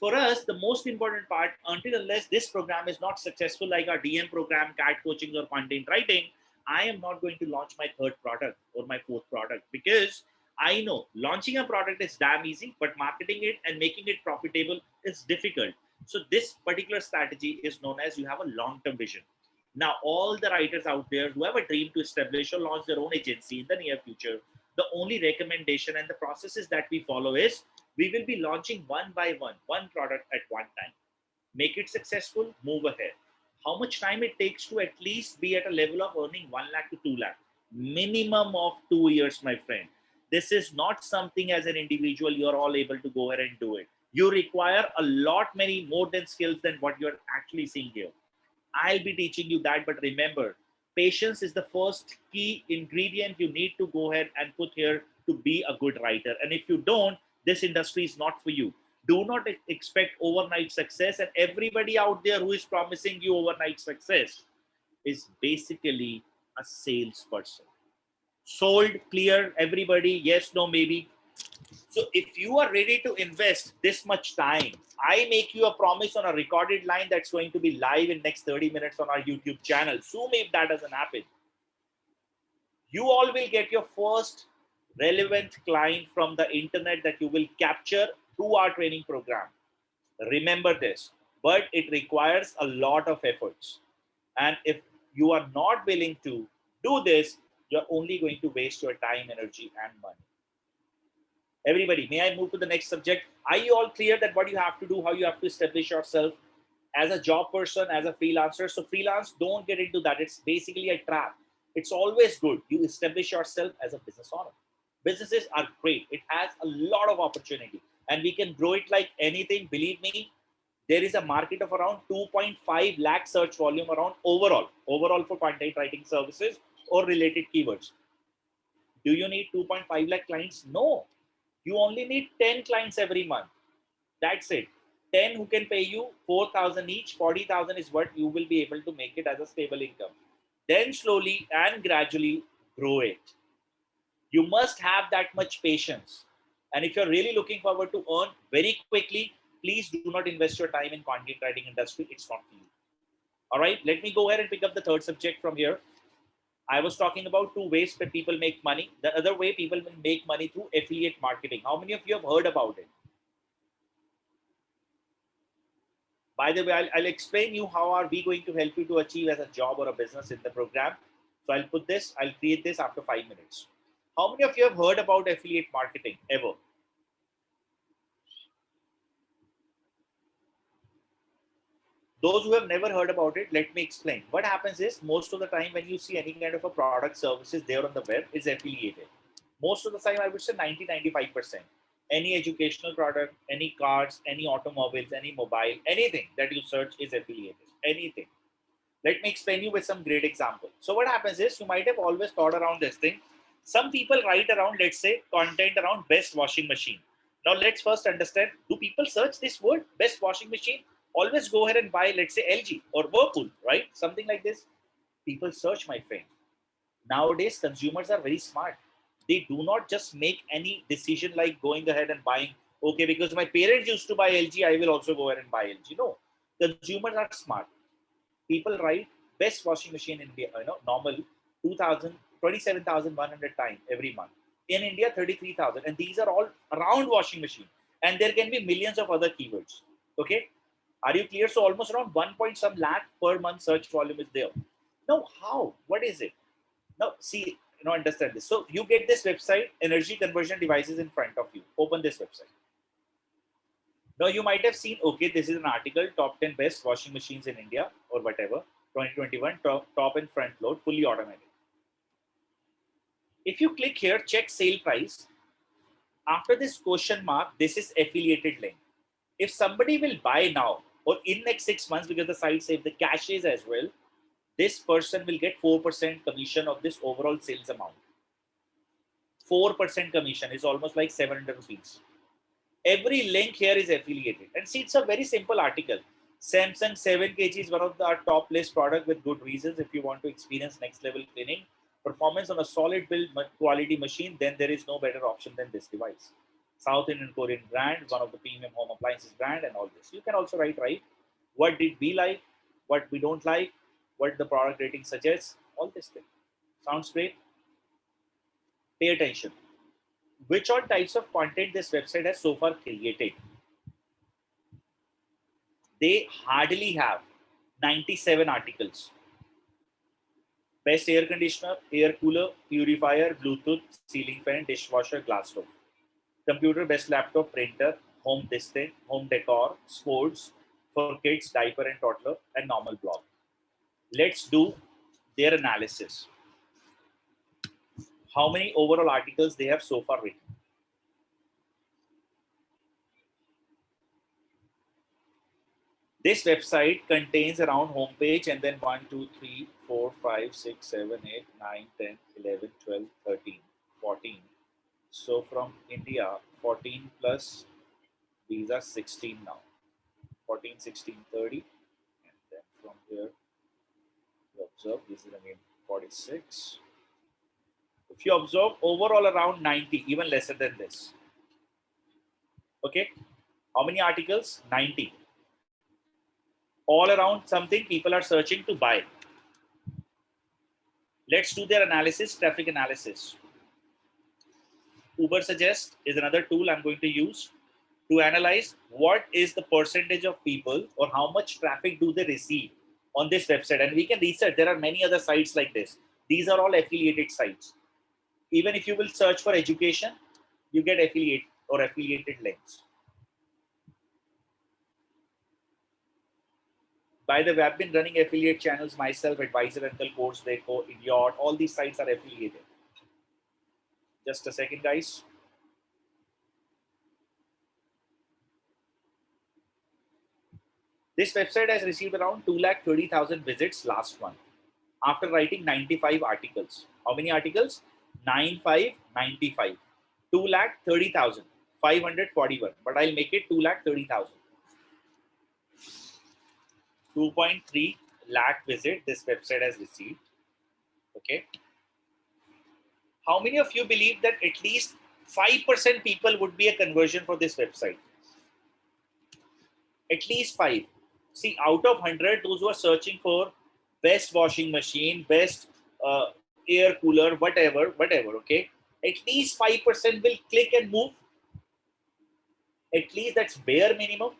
For us, the most important part, until unless this program is not successful, like our DM program, CAT coaching or content writing, I am not going to launch my third product or my fourth product, because I know launching a product is damn easy, but marketing it and making it profitable is difficult. So this particular strategy is known as you have a long-term vision. Now, all the writers out there who have a dream to establish or launch their own agency in the near future, the only recommendation and the processes that we follow is we will be launching one by one product at one time. Make it successful, move ahead. How much time it takes to at least be at a level of earning 1 lakh to 2 lakh? Minimum of 2 years, my friend. This is not something as an individual you're all able to go ahead and do it. You require a lot many more than skills than what you're actually seeing here. I'll be teaching you that, but remember, patience is the first key ingredient you need to go ahead and put here to be a good writer. And if you don't, this industry is not for you. Do not expect overnight success, and everybody out there who is promising you overnight success is basically a salesperson. Sold, clear, everybody, yes, no, maybe. So if you are ready to invest this much time, I make you a promise on a recorded line that's going to be live in next 30 minutes on our YouTube channel. Zoom if that doesn't happen. You all will get your first relevant client from the internet that you will capture through our training program. Remember this, but it requires a lot of efforts. And if you are not willing to do this, you're only going to waste your time, energy, and money. Everybody, may I move to the next subject? Are you all clear that what you have to do, how you have to establish yourself as a job person, as a freelancer? So freelance, don't get into that. It's basically a trap. It's always good. You establish yourself as a business owner. Businesses are great. It has a lot of opportunity and we can grow it like anything. Believe me, there is a market of around 2.5 lakh search volume around overall for content writing services or related keywords. Do you need 2.5 lakh clients? No. You only need 10 clients every month. That's it. 10 who can pay you 4,000 each, 40,000 is what you will be able to make it as a stable income. Then slowly and gradually grow it. You must have that much patience. And if you're really looking forward to earn very quickly, please do not invest your time in content writing industry. It's not for you. All right, let me go ahead and pick up the third subject from here. I was talking about two ways that people make money. The other way people will make money through affiliate marketing. How many of you have heard about it? By the way, I'll explain you how are we going to help you to achieve as a job or a business in the program. So I'll create this after 5 minutes. How many of you have heard about affiliate marketing ever? Those who have never heard about it, let me explain. What happens is most of the time when you see any kind of a product services there on the web is affiliated. Most of the time, I would say 90-95%. Any educational product, any cars, any automobiles, any mobile, anything that you search is affiliated. Anything. Let me explain you with some great example. So what happens is you might have always thought around this thing. Some people write around, let's say, content around best washing machine. Now let's first understand, do people search this word, best washing machine? Always go ahead and buy, let's say, LG or Whirlpool, right? Something like this. People search, my friend. Nowadays, consumers are very smart. They do not just make any decision like going ahead and buying, okay, because my parents used to buy LG, I will also go ahead and buy LG. No, consumers are smart. People write best washing machine in India, normal 2000, 27,100 times every month. In India, 33,000. And these are all around washing machine. And there can be millions of other keywords. Okay. Are you clear? So almost around 1 point some lakh per month search volume is there. Now, how? What is it? Now, see, understand this. So you get this website, energy conversion devices in front of you. Open this website. Now you might have seen, okay, this is an article, top 10 best washing machines in India or whatever, 2021, top and front load, fully automatic. If you click here, check sale price. After this question mark, this is affiliated link. If somebody will buy now or in next 6 months, because the site saves the caches as well, this person will get 4% commission of this overall sales amount. 4% commission is almost like 700 rupees. Every link here is affiliated. And see, it's a very simple article. Samsung 7 kg is one of our top list product with good reasons. If you want to experience next level cleaning performance on a solid build quality machine, then there is no better option than this device. South Indian Korean brand, one of the premium home appliances brand and all this. You can also write, right? What did we like? What we don't like? What the product rating suggests? All this thing. Sounds great? Pay attention. Which all types of content this website has so far created? They hardly have 97 articles. Best air conditioner, air cooler, purifier, Bluetooth, ceiling fan, dishwasher, glass door. Computer, best laptop, printer, home this thing, home decor, sports, for kids, diaper and toddler, and normal blog. Let's do their analysis. How many overall articles they have so far written? This website contains around homepage and then 1, 2, 3, 4, 5, 6, 7, 8, 9, 10, 11, 12, 13, 14. So from India, 14 plus, these are 16 now. 14, 16, 30. And then from here, you observe, this is again 46. If you observe, overall around 90, even lesser than this. Okay. How many articles? 90. All around something people are searching to buy. Let's do their analysis, traffic analysis. Ubersuggest is another tool I'm going to use to analyze what is the percentage of people or how much traffic do they receive on this website. And we can research, there are many other sites like this. These are all affiliated sites. Even if you will search for education, you get affiliate or affiliated links. By the way, I've been running affiliate channels myself, Advisor Uncle, Course Deco, Idiot, all these sites are affiliated. Just a second, guys. This website has received around 230,000 visits last month after writing 95 articles. How many articles? 95. 230,000. 541. But I'll make it 230,000. 2.3 lakh visit this website has received. Okay. How many of you believe that at least 5% people would be a conversion for this website? At least 5. See, out of 100, those who are searching for best washing machine, best air cooler, whatever, okay? At least 5% will click and move. At least that's bare minimum.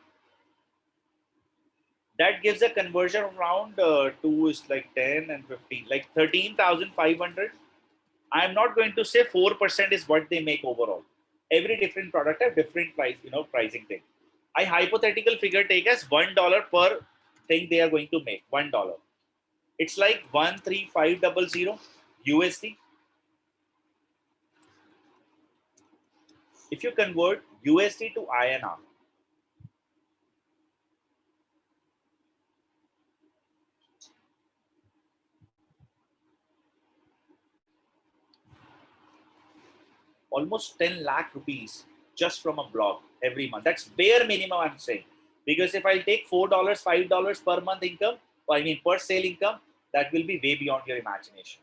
That gives a conversion of around 2 is like 10 and 15, like 13,500. I'm not going to say 4% is what they make overall. Every different product have different price, pricing thing. I hypothetical figure take as $1 per thing they are going to make. $1. It's like 13500 USD. If you convert USD to INR, almost 10 lakh rupees just from a blog every month. That's bare minimum, I'm saying. Because if I take $4, $5 per month income, I mean per sale income, that will be way beyond your imagination.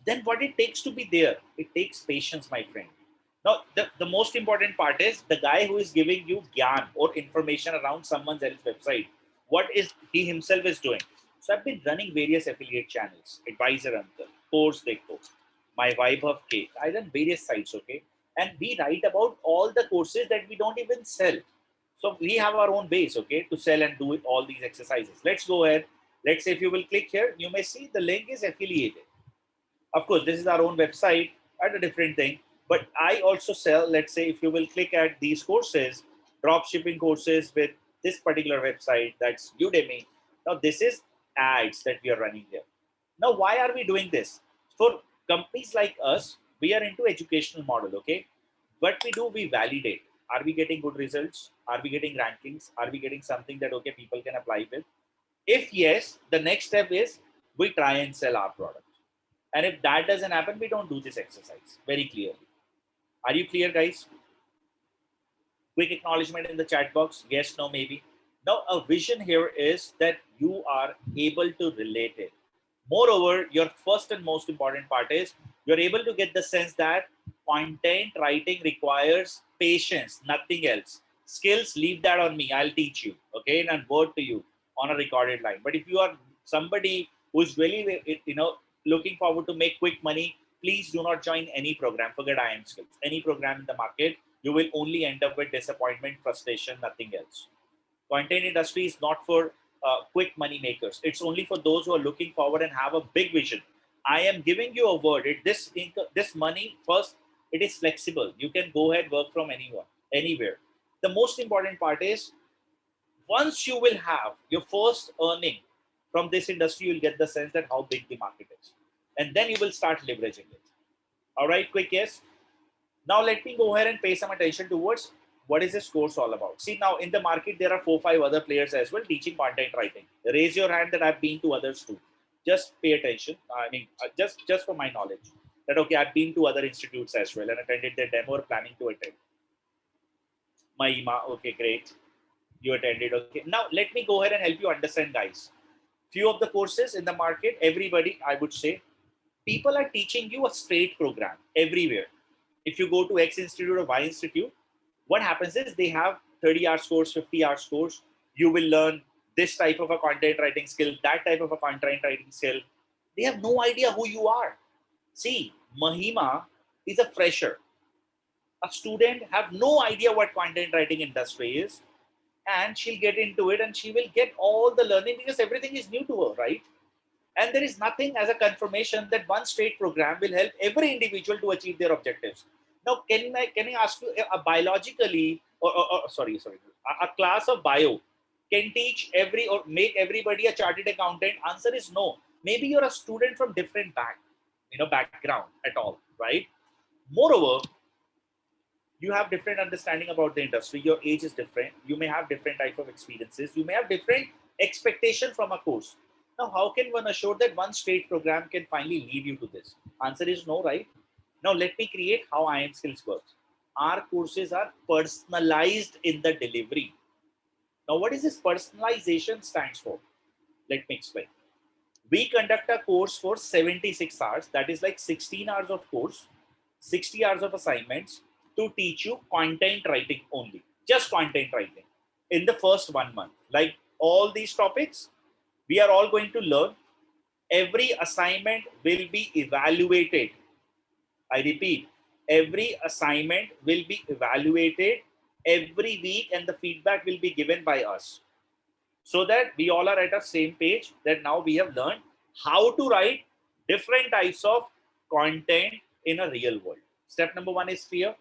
Then what it takes to be there, it takes patience, my friend. Now, the most important part is the guy who is giving you gyan or information around someone else's website. What is he himself is doing? So I've been running various affiliate channels, Advisor Uncle, Course Dekho, My Vibe of K. I run various sites, okay? And we write about all the courses that we don't even sell. So we have our own base, okay, to sell and do all these exercises. Let's go ahead. Let's say if you will click here, you may see the link is affiliated. Of course, this is our own website at a different thing. But I also sell, let's say, if you will click at these courses, drop shipping courses with this particular website, that's Udemy. Now, this is ads that we are running here. Now, why are we doing this? For companies like us, we are into educational model, okay? What we do, we validate. Are we getting good results? Are we getting rankings? Are we getting something that, okay, people can apply with? If yes, the next step is we try and sell our product. And if that doesn't happen, we don't do this exercise very clearly. Are you clear, guys? Quick acknowledgement in the chat box. Yes, no, maybe. Now, a vision here is that you are able to relate it. Moreover, your first and most important part is you're able to get the sense that content writing requires patience, nothing else. Skills, leave that on me. I'll teach you, okay, and word to you on a recorded line. But if you are somebody who's really, looking forward to make quick money, please do not join any program. Forget IIM skills. Any program in the market, you will only end up with disappointment, frustration, nothing else. Content industry is not for quick money makers. It's only for those who are looking forward and have a big vision. I am giving you a word. This money first, it is flexible. You can go ahead work from anyone, anywhere. The most important part is once you will have your first earning from this industry, you'll get the sense that how big the market is, and then you will start leveraging it. All right, quick yes. Now let me go ahead and pay some attention towards what is this course all about. See, now in the market, there are 4-5 other players as well teaching content writing. Raise your hand that I've been to others too. Just pay attention. I mean, just for my knowledge that, okay, I've been to other institutes as well and attended their demo or planning to attend. Mahima, okay, great. You attended, okay. Now let me go ahead and help you understand, guys. Few of the courses in the market, everybody, I would say, people are teaching you a straight program everywhere. If you go to X Institute or Y Institute, what happens is they have 30 hours course, 50 hours course. You will learn this type of a content writing skill, that type of a content writing skill. They have no idea who you are. See, Mahima is a fresher. A student have no idea what content writing industry is, and she'll get into it and she will get all the learning because everything is new to her, right? And there is nothing as a confirmation that one straight program will help every individual to achieve their objectives. Now, can I ask you, a biologically, a class of bio can teach every or make everybody a chartered accountant? Answer is no. Maybe you're a student from different background at all, right? Moreover, you have different understanding about the industry. Your age is different. You may have different type of experiences. You may have different expectation from a course. Now, how can one assure that one straight program can finally lead you to this? Answer is no, right? Now, let me create how IIM skills works. Our courses are personalized in the delivery. Now, what is this personalization stands for? Let me explain. We conduct a course for 76 hours. That is like 16 hours of course, 60 hours of assignments to teach you content writing only. Just content writing in the first 1 month. Like all these topics, we are all going to learn Every assignment will be evaluated. I repeat, every assignment will be evaluated every week and the feedback will be given by us, so that we all are at the same page, that now we have learned how to write different types of content in a real world. Step number one is clear.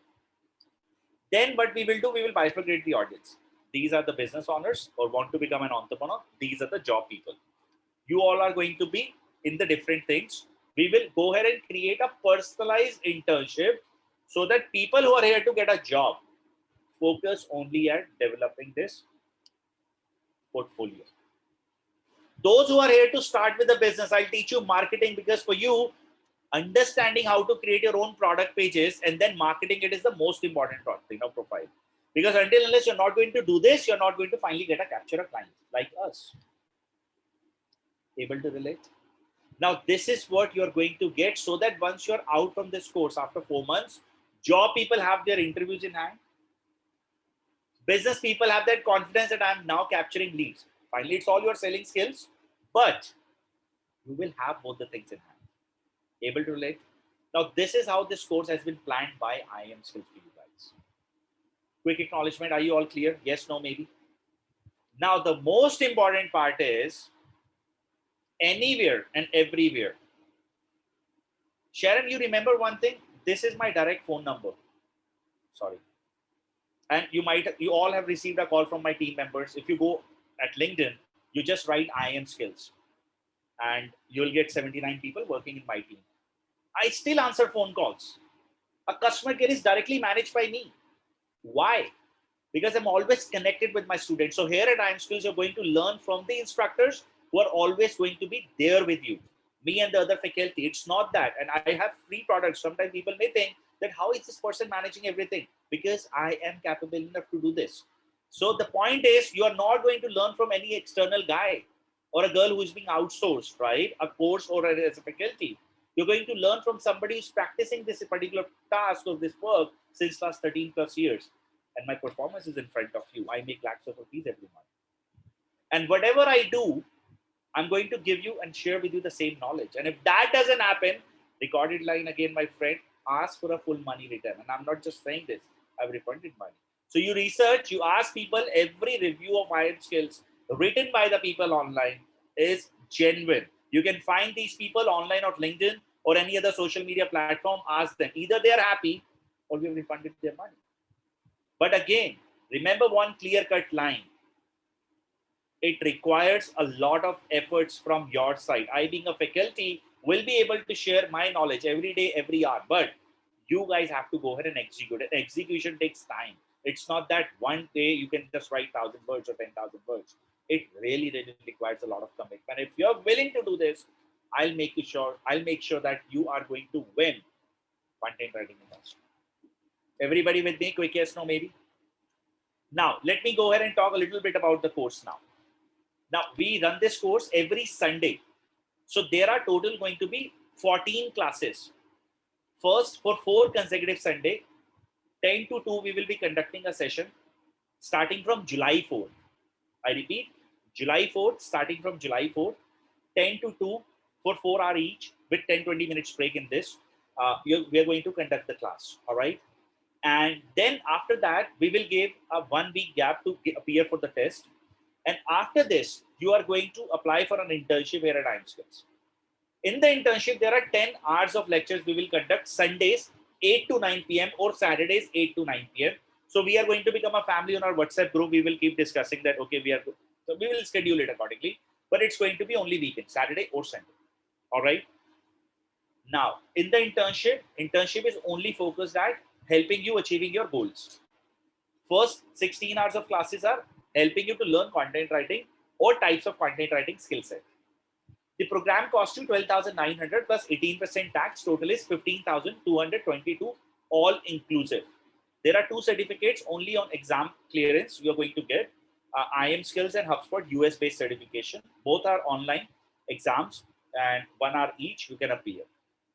Then what we will do, we will bifurcate the audience. These are the business owners or want to become an entrepreneur. These are the job people. You all are going to be in the different things. We will go ahead and create a personalized internship so that people who are here to get a job focus only at developing this portfolio. Those who are here to start with the business, I'll teach you marketing, because for you, understanding how to create your own product pages and then marketing it is the most important thing of profile. Because until unless you're not going to do this, you're not going to finally get a capture a client like us. Able to relate? Now, this is what you're going to get, so that once you're out from this course after 4 months, job people have their interviews in hand. Business people have that confidence that I'm now capturing leads. Finally, it's all your selling skills, but you will have both the things in hand. Able to relate? Now, this is how this course has been planned by IIM Skills for you guys. Quick acknowledgement. Are you all clear? Yes, no, maybe? Now, the most important part is anywhere and everywhere. Sharon, you remember one thing? This is my direct phone number. Sorry. And you all have received a call from my team members. If you go at LinkedIn, you just write IIM Skills and you'll get 79 people working in my team. I still answer phone calls. A customer care is directly managed by me. Why? Because I'm always connected with my students. So here at IIM Skills, you're going to learn from the instructors who are always going to be there with you. Me and the other faculty. It's not that. And I have free products. Sometimes people may think that how is this person managing everything? Because I am capable enough to do this. So the point is, you are not going to learn from any external guy or a girl who is being outsourced, right? A course or as a faculty. You're going to learn from somebody who's practicing this particular task or this work since last 13 plus years. And my performance is in front of you. I make lakhs of rupees every month. And whatever I do, I'm going to give you and share with you the same knowledge. And if that doesn't happen, recorded line again, my friend, ask for a full money return. And I'm not just saying this, I've refunded money. So you research, you ask people, every review of IIM Skills written by the people online is genuine. You can find these people online on LinkedIn or any other social media platform, ask them. Either they are happy or we have refunded their money. But again, remember one clear-cut line. It requires a lot of efforts from your side. I, being a faculty, will be able to share my knowledge every day, every hour. But you guys have to go ahead and execute it. Execution takes time. It's not that one day you can just write 1,000 words or 10,000 words. It really, really requires a lot of commitment. If you're willing to do this, I'll make sure that you are going to win content writing industry. Everybody with me? Quick yes, no, maybe? Now, let me go ahead and talk a little bit about the course now. Now, we run this course every Sunday. So there are total going to be 14 classes. First, for 4 consecutive Sunday, 10 to 2, we will be conducting a session starting from July 4th. I repeat, July 4th, starting from July 4th, 10 to 2 for 4 hours each with 10-20 minutes break in this. We are going to conduct the class, all right? And then after that, we will give a 1 week gap to appear for the test. And after this, you are going to apply for an internship here at IIM Skills. In the internship, there are 10 hours of lectures we will conduct Sundays, 8 to 9 p.m. or Saturdays, 8 to 9 p.m. So we are going to become a family on our WhatsApp group. We will keep discussing that, okay, so we will schedule it accordingly, but it's going to be only weekend, Saturday or Sunday. All right. Now, in the internship is only focused at helping you achieving your goals. First 16 hours of classes are helping you to learn content writing or types of content writing skill set. The program costs you 12,900 plus 18% tax. Total is 15,222, all inclusive. There are 2 certificates only on exam clearance you are going to get. IIM Skills and HubSpot US-based certification. Both are online exams and 1 hour each you can appear.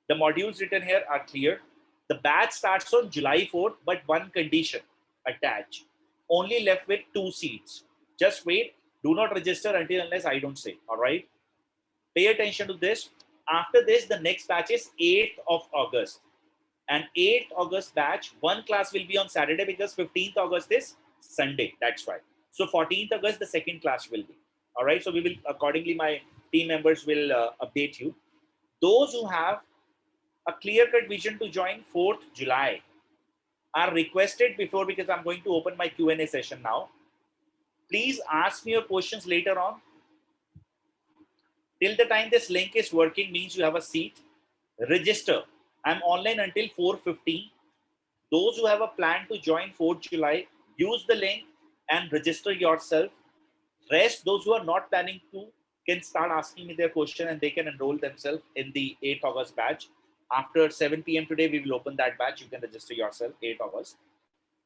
The modules written here are clear. The batch starts on July 4th, but one condition attached. Only left with 2 seats. Just wait. Do not register until unless I don't say. All right. Pay attention to this. After this, the next batch is 8th of August. And 8th August batch, one class will be on Saturday because 15th August is Sunday. That's why. So 14th August, the second class will be. All right. So we will, accordingly, my team members will update you. Those who have a clear-cut vision to join 4th July are requested before, because I'm going to open my Q&A session now. Please ask me your questions later on. Till the time this link is working means you have a seat. Register. I'm online until 4:15. Those who have a plan to join 4th July, use the link and register yourself. Rest, those who are not planning to, can start asking me their question and they can enroll themselves in the 8th August batch. After 7 p.m. today, we will open that batch. You can register yourself 8th August.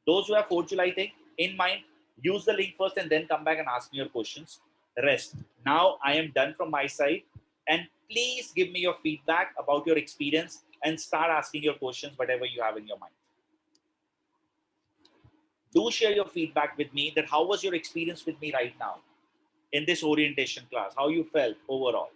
Those who have 4th July thing in mind, use the link first and then come back and ask me your questions. Rest. Now I am done from my side. And please give me your feedback about your experience and start asking your questions, whatever you have in your mind. Do share your feedback with me, that how was your experience with me right now in this orientation class, how you felt overall.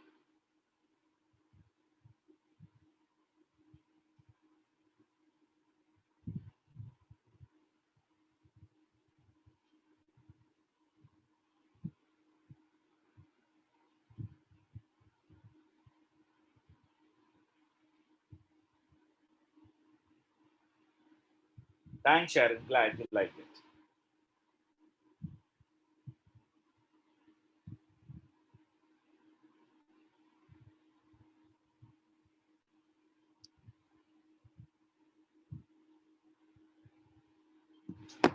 Thanks, Sharon. Glad you liked it.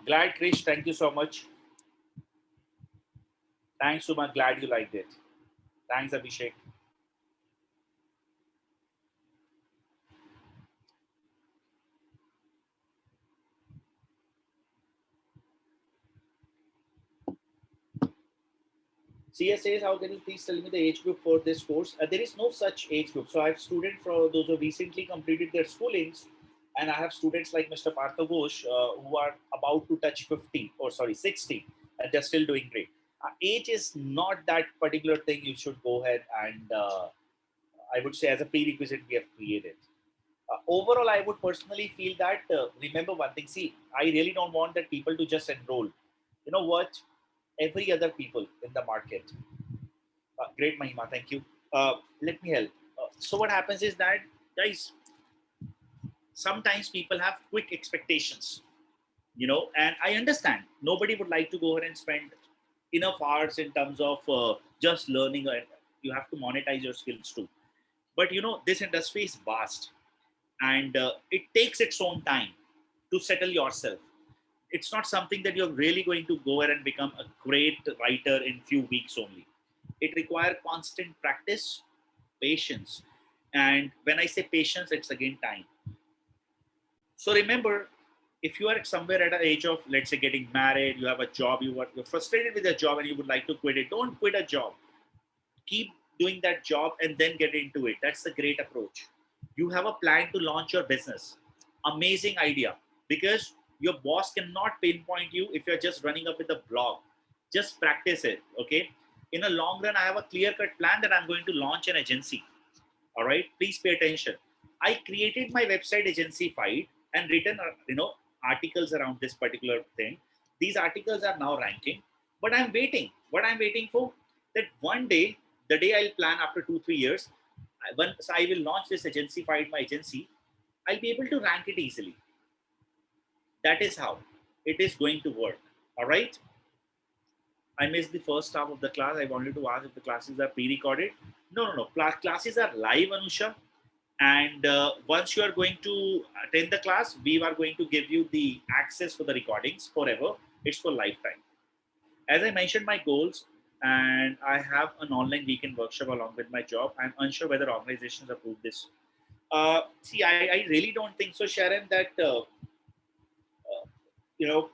Glad, Krish. Thank you so much. Thanks, Suma. Glad you liked it. Thanks, Abhishek. CSAs, how can you please tell me the age group for this course? There is no such age group. So I have students for those who recently completed their schoolings, and I have students like Mr. Partha Ghosh who are about to touch 50 or sorry 60, and they're still doing great. Age is not that particular thing you should go ahead and I would say as a prerequisite we have created. Overall, I would personally feel that remember one thing. See, I really don't want that people to just enroll. You know what? Every other people in the market. Great, Mahima. Thank you. Let me help. So what happens is that, guys, sometimes people have quick expectations, and I understand nobody would like to go ahead and spend enough hours in terms of just learning. You have to monetize your skills too. But this industry is vast, and it takes its own time to settle yourself. It's not something that you're really going to go ahead and become a great writer in few weeks only. It requires constant practice, patience. And when I say patience, it's again time. So remember, if you are somewhere at an age of, let's say, getting married, you have a job, you're frustrated with your job and you would like to quit it, don't quit a job. Keep doing that job and then get into it. That's the great approach. You have a plan to launch your business. Amazing idea, because your boss cannot pinpoint you if you're just running up with a blog. Just practice it, okay? In a long run, I have a clear-cut plan that I'm going to launch an agency. All right, please pay attention. I created my website agency fight and written, articles around this particular thing. These articles are now ranking, but I'm waiting. What I'm waiting for, that one day, the day I'll plan after 2-3 years, once I will launch this agency fight, my agency, I'll be able to rank it easily. That is how it is going to work. All right. I missed the first half of the class. I wanted to ask if the classes are pre-recorded. No. Classes are live, Anusha. And once you are going to attend the class, we are going to give you the access for the recordings forever. It's for lifetime. As I mentioned my goals, and I have an online weekend workshop along with my job. I'm unsure whether organizations approve this. See, I really don't think so, Sharon, that, you know,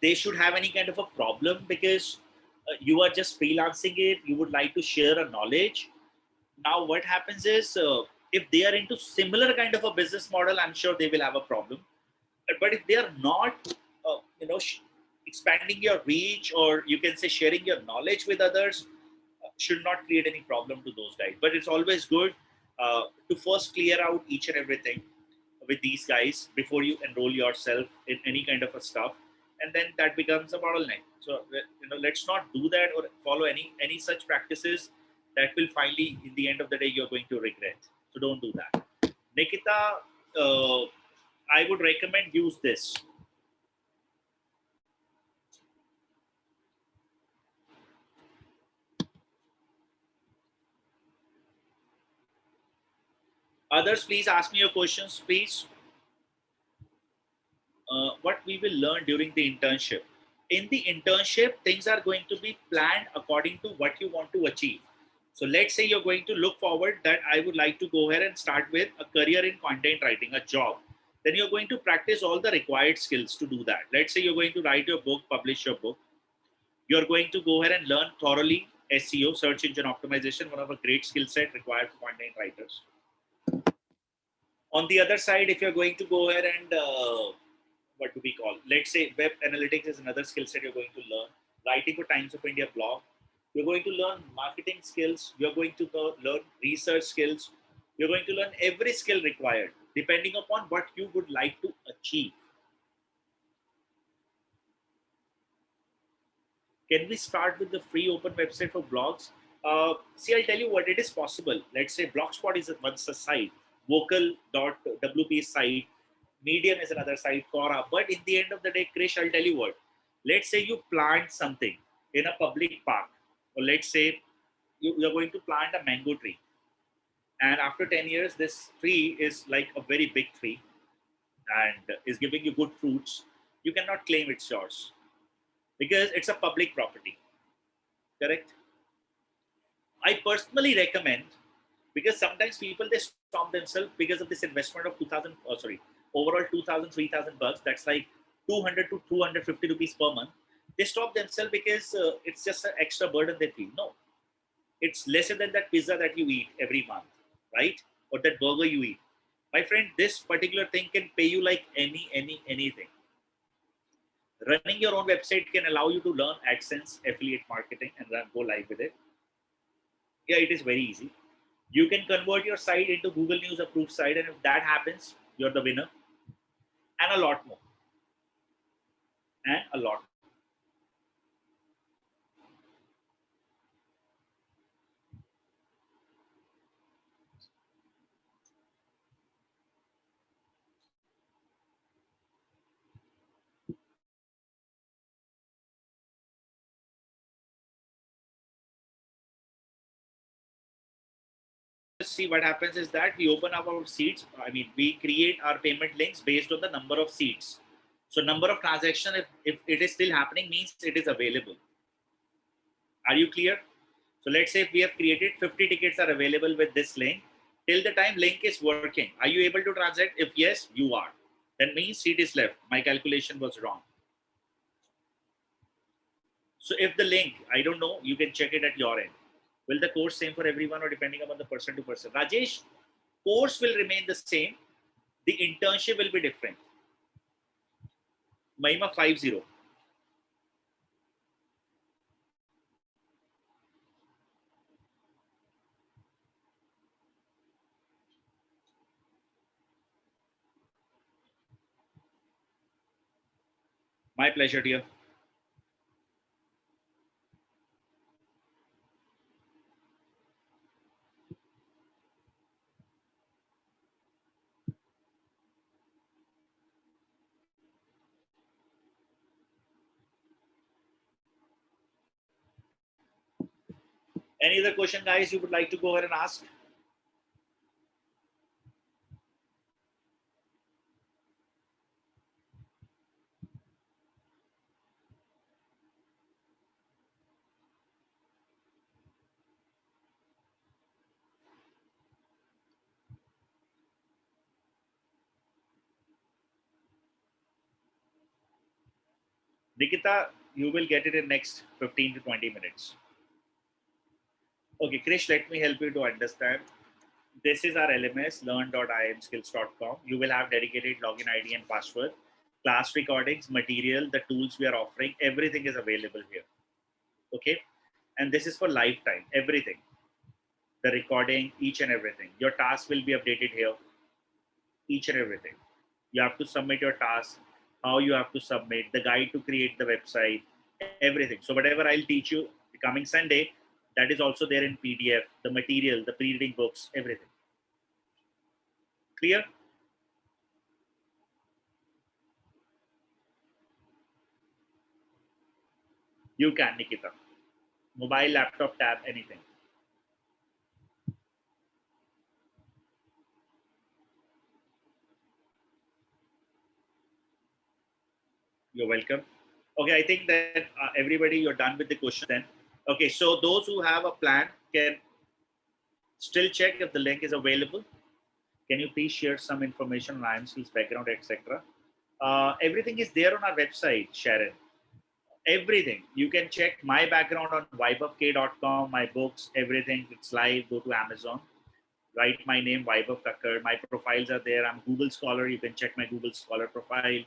they should have any kind of a problem, because you are just freelancing it. You would like to share a knowledge. Now, what happens is, if they are into similar kind of a business model, I'm sure they will have a problem. But if they are not, expanding your reach, or you can say sharing your knowledge with others, should not create any problem to those guys. But it's always good to first clear out each and everything with these guys before you enroll yourself in any kind of a stuff, and then that becomes a bottleneck. So let's not do that or follow any such practices that will finally, in the end of the day, you're going to regret. So don't do that. Nikita, I would recommend use this. Others, please ask me your questions, please. What we will learn during the internship. In the internship, things are going to be planned according to what you want to achieve. So let's say you're going to look forward that I would like to go ahead and start with a career in content writing, a job. Then you're going to practice all the required skills to do that. Let's say you're going to write your book, publish your book. You're going to go ahead and learn thoroughly SEO, search engine optimization, one of a great skill set required for content writers. On the other side, if you're going to go ahead and what do we call? Let's say web analytics is another skill set you're going to learn. Writing for Times of India blog. You're going to learn marketing skills. You're going to learn research skills. You're going to learn every skill required depending upon what you would like to achieve. Can we start with the free open website for blogs? See, I'll tell you what, it is possible. Let's say Blogspot is one site, vocal.wp site, Medium is another site, Quora. But in the end of the day, Krish, I'll tell you what. Let's say you plant something in a public park, or let's say you're going to plant a mango tree. And after 10 years, this tree is like a very big tree and is giving you good fruits. You cannot claim it's yours because it's a public property. Correct? I personally recommend, because sometimes people, they stop themselves because of this investment of overall 2,000, 3,000 bucks. That's like 200 to 250 rupees per month. They stop themselves because it's just an extra burden they feel. No, it's lesser than that pizza that you eat every month, right? Or that burger you eat. My friend, this particular thing can pay you like anything. Running your own website can allow you to learn AdSense, affiliate marketing, and go live with it. Yeah, it is very easy. You can convert your site into Google News approved site, and if that happens, you're the winner. And a lot more. And a lot more. See, what happens is that we open up our seats. I mean, we create our payment links based on the number of seats. So number of transactions, if it is still happening, means it is available. Are you clear? So let's say if we have created 50 tickets are available with this link. Till the time link is working, are you able to transact? If yes, you are. That means seat is left. My calculation was wrong. So if the link, I don't know, you can check it at your end. Will the course same for everyone or depending upon the person to person? Rajesh, course will remain the same. The internship will be different. Mahima 50. My pleasure, dear. Any other question, guys, you would like to go ahead and ask? Nikita, you will get it in next 15 to 20 minutes. Okay, Krish, let me help you to understand. This is our LMS, learn.iimskills.com. You will have dedicated login ID and password, class recordings, material, the tools we are offering, everything is available here. Okay. And this is for lifetime, everything, the recording, each and everything. Your task will be updated here, each and everything. You have to submit your task, how you have to submit, the guide to create the website, everything. So whatever I'll teach you the coming Sunday, that is also there in PDF, the material, the pre-reading books, everything. Clear? You can, Nikita. Mobile, laptop, tab, anything. You're welcome. Okay, I think that everybody, you're done with the questions then. Okay, so those who have a plan can still check if the link is available. Can you please share some information on IIM skills background, etc.? Everything is there on our website, Sharon. Everything. You can check my background on vibeofk.com, my books, everything. It's live. Go to Amazon. Write my name, Vibe of Kakkar. My profiles are there. I'm Google Scholar. You can check my Google Scholar profile.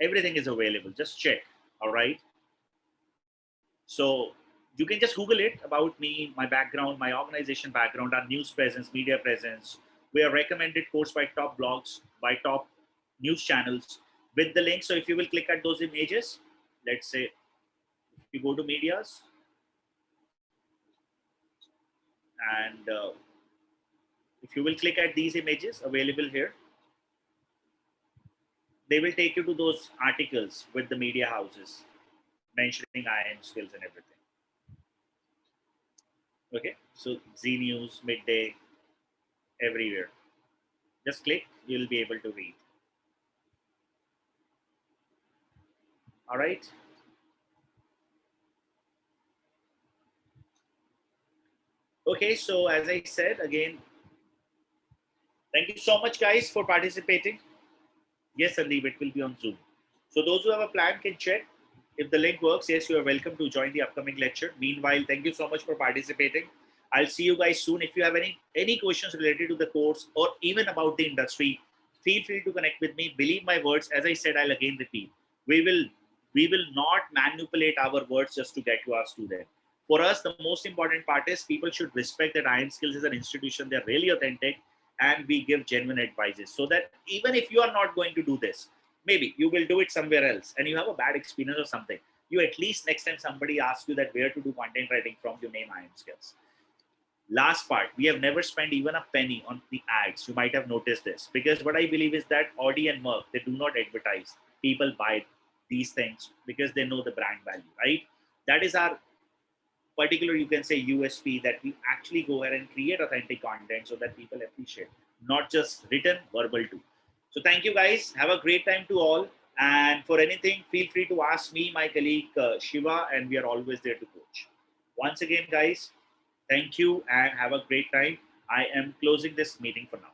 Everything is available. Just check. All right. So you can just Google it about me, my background, my organization background, our news presence, media presence. We are recommended course by top blogs, by top news channels with the link. So if you will click at those images, let's say if you go to medias and if you will click at these images available here, they will take you to those articles with the media houses mentioning IIM skills and everything. Okay, so Z News, Midday, everywhere. Just click, you'll be able to read. All right. Okay, so as I said again, thank you so much, guys, for participating. Yes, Sandeep, it will be on Zoom. So those who have a plan can check. If the link works, yes, you are welcome to join the upcoming lecture. Meanwhile, thank you so much for participating. I'll see you guys soon. If you have any questions related to the course or even about the industry, feel free to connect with me. Believe my words. As I said, I'll again repeat. We will not manipulate our words just to get to our student. For us, the most important part is people should respect that IIM Skills is an institution. They're really authentic and we give genuine advices so that even if you are not going to do this, maybe you will do it somewhere else and you have a bad experience or something, you at least next time somebody asks you that where to do content writing from, you name IIM Skills. Last part, we have never spent even a penny on the ads. You might have noticed this because what I believe is that Audi and Merck, they do not advertise. People buy these things because they know the brand value, right? That is our particular, you can say, USP, that we actually go ahead and create authentic content so that people appreciate, not just written, verbal too. So thank you guys. Have a great time to all. And for anything, feel free to ask me, my colleague Shiva, and we are always there to coach. Once again, guys, thank you and have a great time. I am closing this meeting for now.